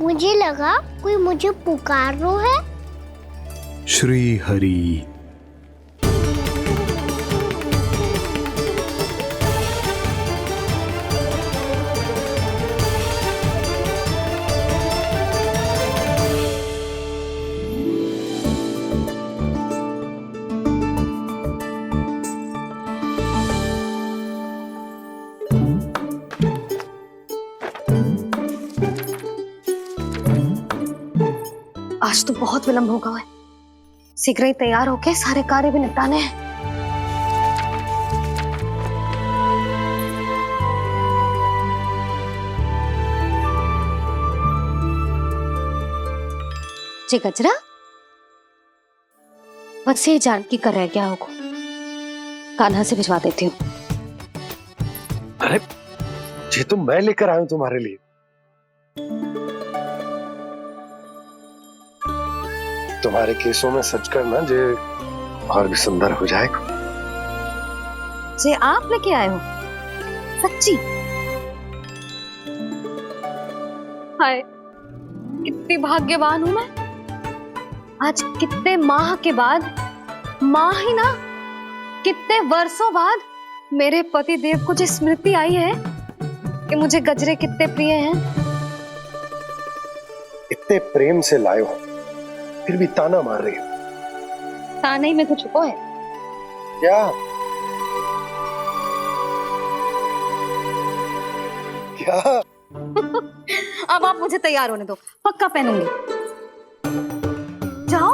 मुझे लगा कोई मुझे पुकार रहा है। श्री हरि। आज तो बहुत विलंब होगा है। शीघ्र ही तैयार होके सारे कार्य भी निपटाने हैं। जी गजरा, बस ये जान की कर रह गया होगा, कान्हा से भिजवा देती हूँ। अरे ये तो मैं लेकर आया हूं तुम्हारे लिए। तुम्हारे केसों में सच करना जे और भी सुंदर हो जाएगा। जे आप लेके आए हो? सच्ची? हाय, कितनी भाग्यवान हूं मैं। आज कितने माह के बाद, माह ही ना, कितने वर्षों बाद मेरे पति देव को जो स्मृति आई है कि मुझे गजरे कितने प्रिय हैं। इतने प्रेम से लाए हो, फिर भी ताना मार रही हो। ताने ही में कुछ छुपो है क्या? क्या? अब आप मुझे तैयार होने दो, पक्का पहनूंगी। जाओ।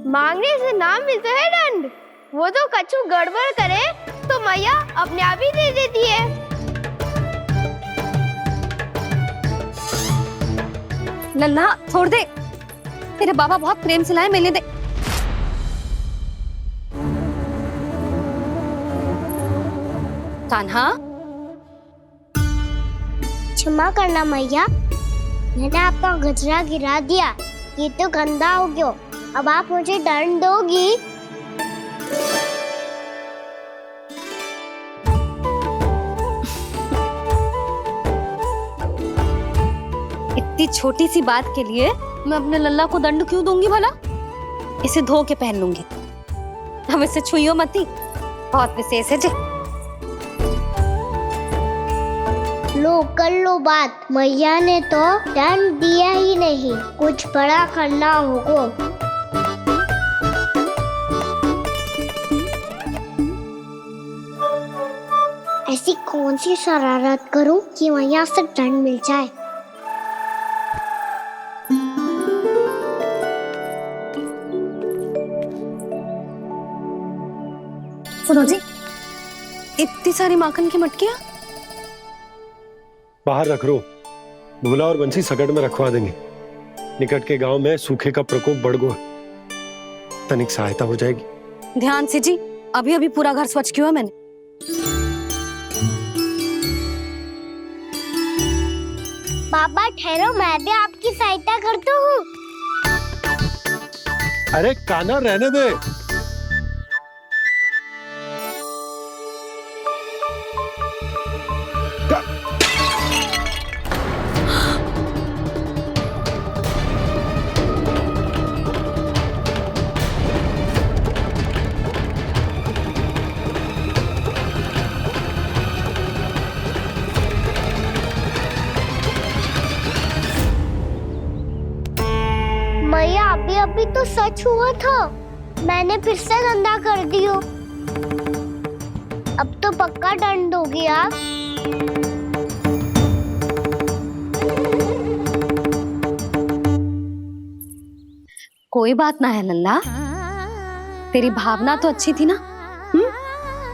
मांगने से ना मिलते है दंड, वो तो कछु गड़बड़ करे तो मैया अपने आप ही दे देती है। लल्ला छोड़ दे, तेरे बाबा बहुत प्रेम से लाए, मिलने दे। कान्हा, क्षमा करना मैया, मैंने आपका गजरा गिरा दिया, ये तो गंदा हो गया। अब आप मुझे दंड दोगी? इतनी छोटी सी बात के लिए मैं अपने लल्ला को दंड क्यों दूंगी भला? इसे धो के पहन लूंगी। अब इसे छुइयो मती, बहुत विशेष है जी। लो कर लो बात, मैया ने तो दंड दिया ही नहीं, कुछ बड़ा करना होगा। ऐसी कौन सी शरारत करूं कि मैया से दंड मिल जाए? सुनो जी, इतनी सारी माखन की मटकियां बाहर रख रो, भूला और बंसी सकट में रखवा देंगे। निकट के गांव में सूखे का प्रकोप बढ़ गया, तनिक सहायता हो जाएगी। ध्यान से जी, अभी अभी पूरा घर स्वच्छ किया मैंने। पापा ठहरो, मैं भी आपकी सहायता करता हूँ। अरे कान्हा रहने दे। अभी तो सच हुआ था, मैंने फिर से धंधा कर दियो। अब तो पक्का दंड होगी आप। कोई बात ना है लल्ला, तेरी भावना तो अच्छी थी ना,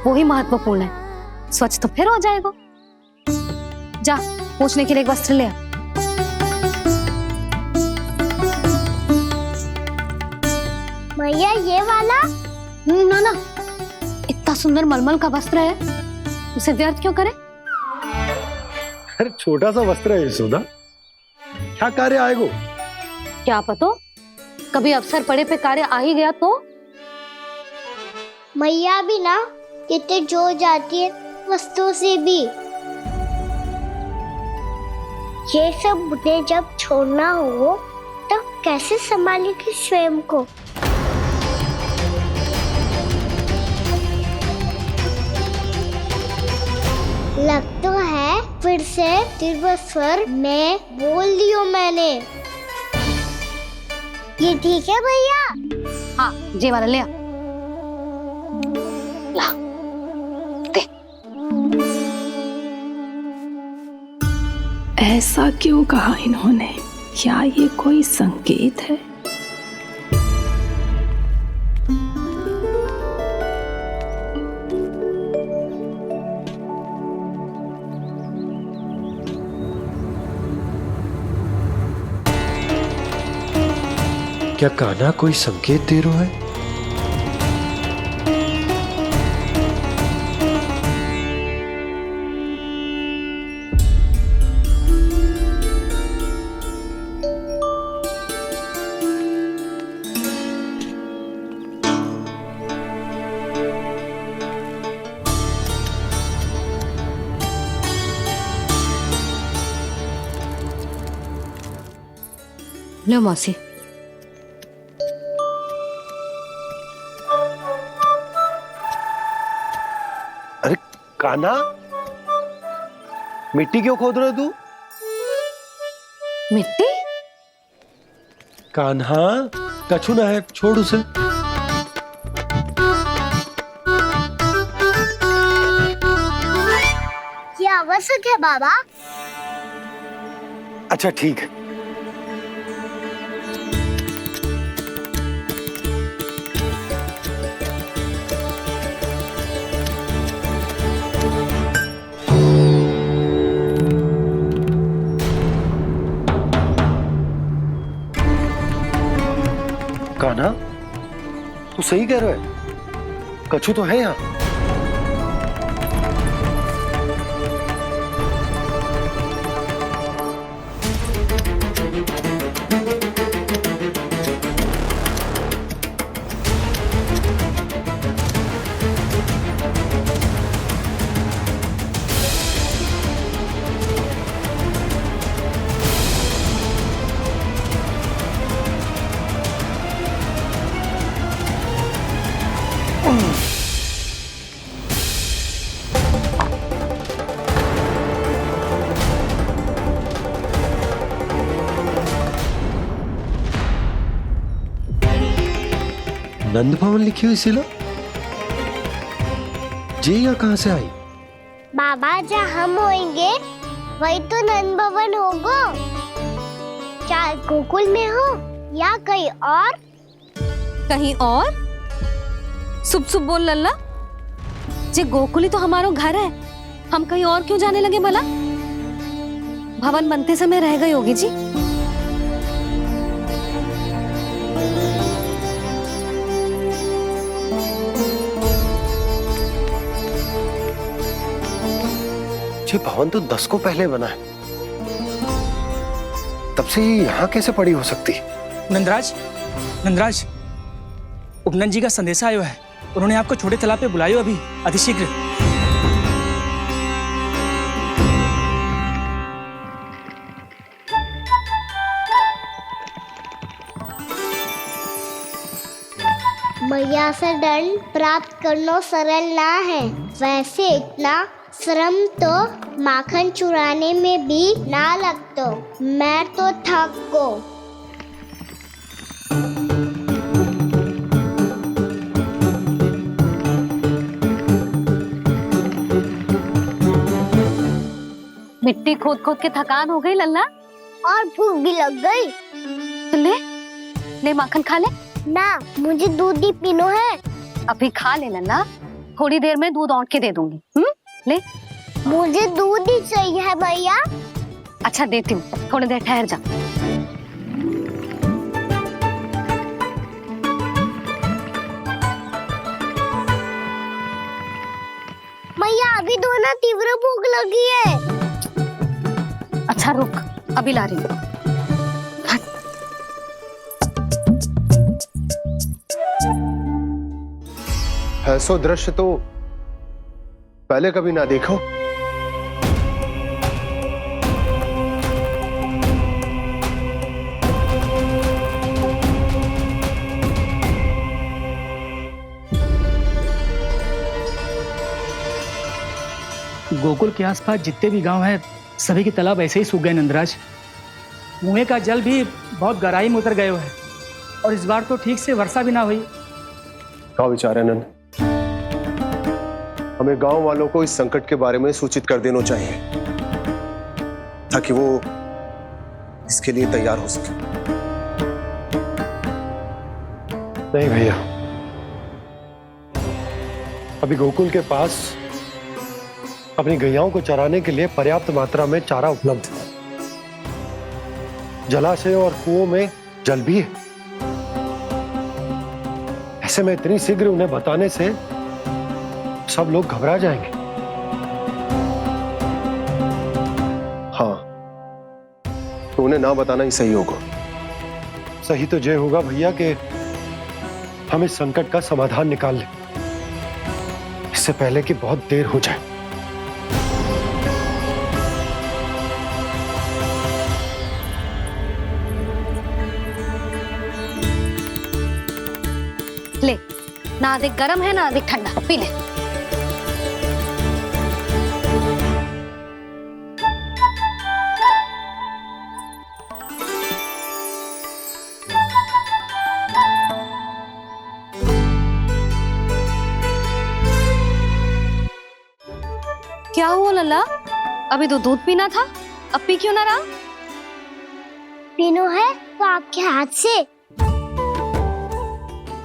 वही महत्वपूर्ण है। स्वच्छ तो फिर हो जाएगा। जा पूछने के लिए एक वस्त्र ले आ। भैया ये वाला? ना ना, इतना सुंदर मलमल का वस्त्र है, उसे व्यर्थ क्यों करे? अरे छोटा सा वस्त्र है यशोदा, क्या कार्य आएगो? क्या पता, कभी अवसर पड़े पे कार्य आ ही गया तो। मैया भी ना कितने जो जाती है वस्तुओं से भी। ये सब उन्हें जब छोड़ना हो तब कैसे संभालेगी स्वयं को? लग तो है फिर से तिरस्वर में बोल दियो मैंने। ये ठीक है भैया? हाँ, ये वाला ले आ। ला, दे। ऐसा क्यों कहा इन्होंने? क्या ये कोई संकेत है? क्या कान्हा कोई संकेत दे रहा है? लो मौसी। अरे कान्हा, मिट्टी क्यों खोद रहे तू? मिट्टी? कान्हा, कछु ना है, छोड़ उसे। ये आवश्यक है बाबा। अच्छा ठीक है। कान्हा, तू सही कह रहा है, कछु तो है यहाँ। नंद भवन लिखी हुई सिला, जी यहाँ कहाँ से आई? बाबा जहाँ हम होंगे वही तो नंद भवन होगा। चाहे गोकुल में हो या कहीं और। कहीं और? सुब सुब बोल लल्ला, जे गोकुली तो हमारो घर है, हम कहीं और क्यों जाने लगे भला? भवन बनते समय रह गई होगी जी। ये भवन तो 10 को पहले बना है, तब से ये यहाँ कैसे पड़ी हो सकती? नंदराज, नंदराज, उपनंद जी का संदेशा आयो है, उन्होंने आपको छोटे तालाब पे बुलायो अभी अतिशीघ्र। मैया से दंड प्राप्त करना सरल ना है। वैसे इतना श्रम तो माखन चुराने में भी ना लगतो। मैं तो थक को। मिट्टी खोद खोद के थकान हो गई लल्ला, और भूख भी लग गई। तो ले माखन खा ले। ना, मुझे दूध ही पीनो है। अभी खा ले लल्ला, थोड़ी देर में दूध औंट के दे दूंगी। ले। मुझे दूध ही चाहिए है भैया। अच्छा देती हूँ, थोड़ी देर ठहर जा। मैया अभी तो ना तीव्र भूख लगी है। अच्छा रुक, अभी ला रही हूँ। ऐसा दृश्य तो पहले कभी ना देखो। गोकुल के आसपास जितने भी गांव हैं सभी के तालाब ऐसे ही सूख गए नंदराज। कुएं का जल भी बहुत गहराई में उतर गए हैं और इस बार तो ठीक से वर्षा भी ना हुई। क्या विचार है नंद? हमें गांव वालों को इस संकट के बारे में सूचित कर देना चाहिए ताकि वो इसके लिए तैयार हो सके। नहीं भैया, अभी गोकुल के पास अपनी गैयाओं को चराने के लिए पर्याप्त मात्रा में चारा उपलब्ध है। जलाशय और कुओं में जल भी है। ऐसे में इतनी शीघ्र उन्हें बताने से सब लोग घबरा जाएंगे। हाँ, तो उन्हें ना बताना ही सही होगा। सही तो ये होगा भैया कि हम इस संकट का समाधान निकाल लें, इससे पहले कि बहुत देर हो जाए। ले, ना अधिक गर्म है ना अधिक ठंडा, पी ले। क्या हुआ लल्ला? अभी तो दूध पीना था, अब पी क्यों ना रहा? पीनो है तो आपके हाथ से।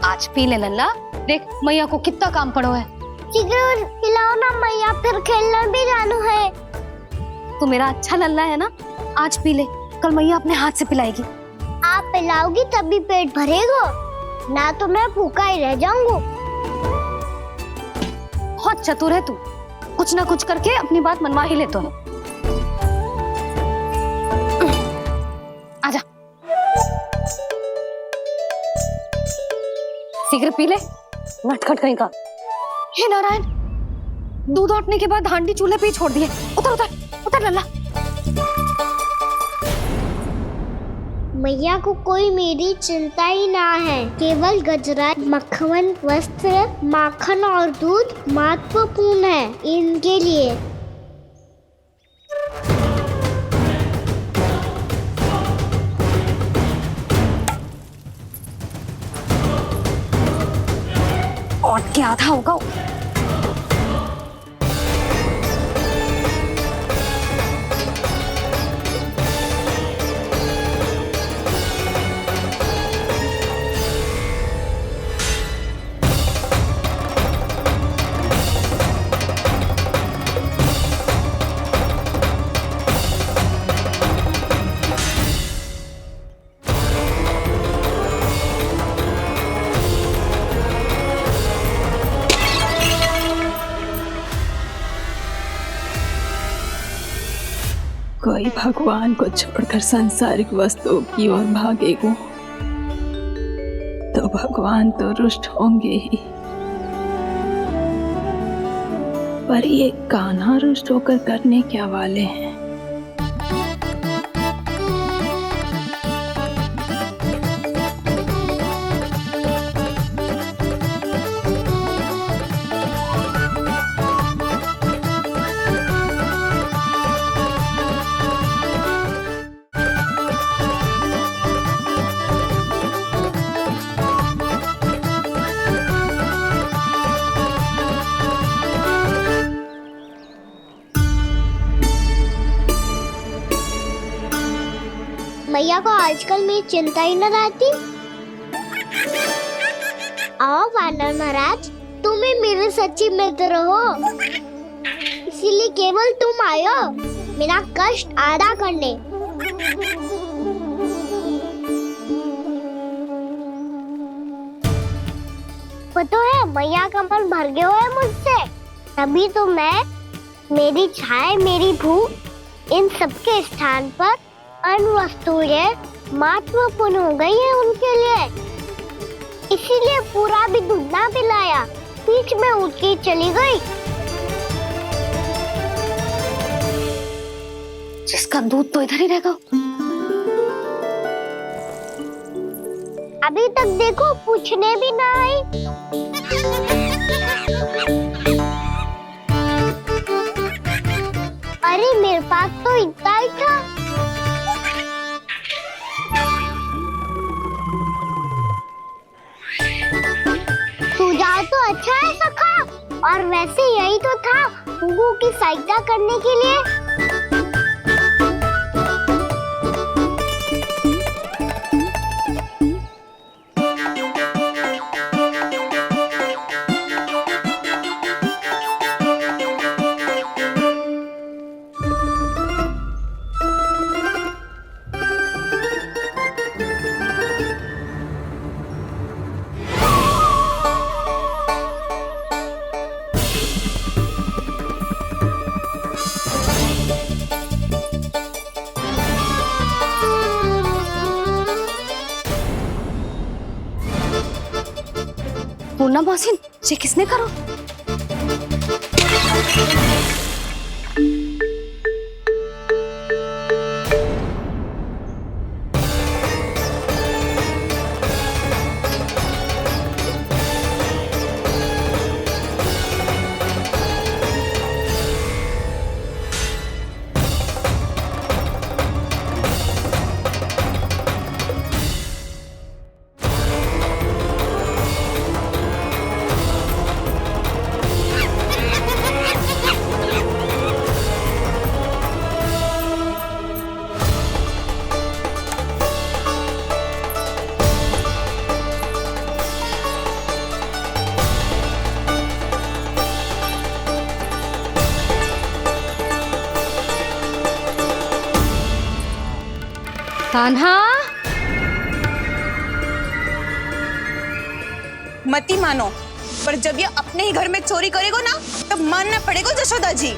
आज पी ले लल्ला, देख मैया को कितना काम पड़ो है। शीघ्र पिलाओ ना मैया, फिर खेलने भी जाना है। तू मेरा अच्छा लल्ला है ना, आज पी ले, कल मैया अपने हाथ से पिलाएगी। आप पिलाओगी तभी पेट भरेगा, ना तो मैं भूखा ही रह जाऊंगा। बहुत चतुर है तू, कुछ ना कुछ करके अपनी बात मनवा ही लेता है। आजा, शीघ्र पी ले, नटखट कहीं का। हे नारायण, दूध औटने के बाद हांडी चूल्हे पे ही छोड़ दिए। उतर उतर उतर लल्ला। मैया को कोई मेरी चिंता ही ना है। केवल गजरा, मक्खन, वस्त्र, माखन और दूध महत्वपूर्ण है इनके लिए। औट के आधा होगा। कोई भगवान को छोड़कर सांसारिक वस्तुओं की ओर भागेगा तो भगवान तो रुष्ट होंगे ही, पर ये कान्हा रुष्ट होकर करने क्या वाले हैं? मैया को आजकल मेरी चिंता ही न रहती। आओ वानर महाराज, तुम ही मेरे सच्ची मित्र हो, इसीलिए केवल तुम आयो मेरा कष्ट आधा करने। पता है मैया का मन भर गया है मुझसे, तभी तो मैं, मेरी छाया, मेरी भूख, इन सबके स्थान पर अन्य वस्तुएं महत्वपूर्ण हो गई है उनके लिए। इसीलिए पूरा भी दूध ना पिलाया, बीच में उठ के चली गई। जिसका दूध तो इधर ही रहेगा। अभी तक देखो पूछने भी ना आई। अरे मेरे पास तो इतना ही था। सुझाव तो अच्छा है सखा, और वैसे यही तो था गुगू की सहायता करने के लिए। पूर्णा मौसी, ये किसने करो? कान्हा, मती मानो, पर जब ये अपने ही घर में चोरी करेगा ना, तब मानना पड़ेगा जशोदा जी।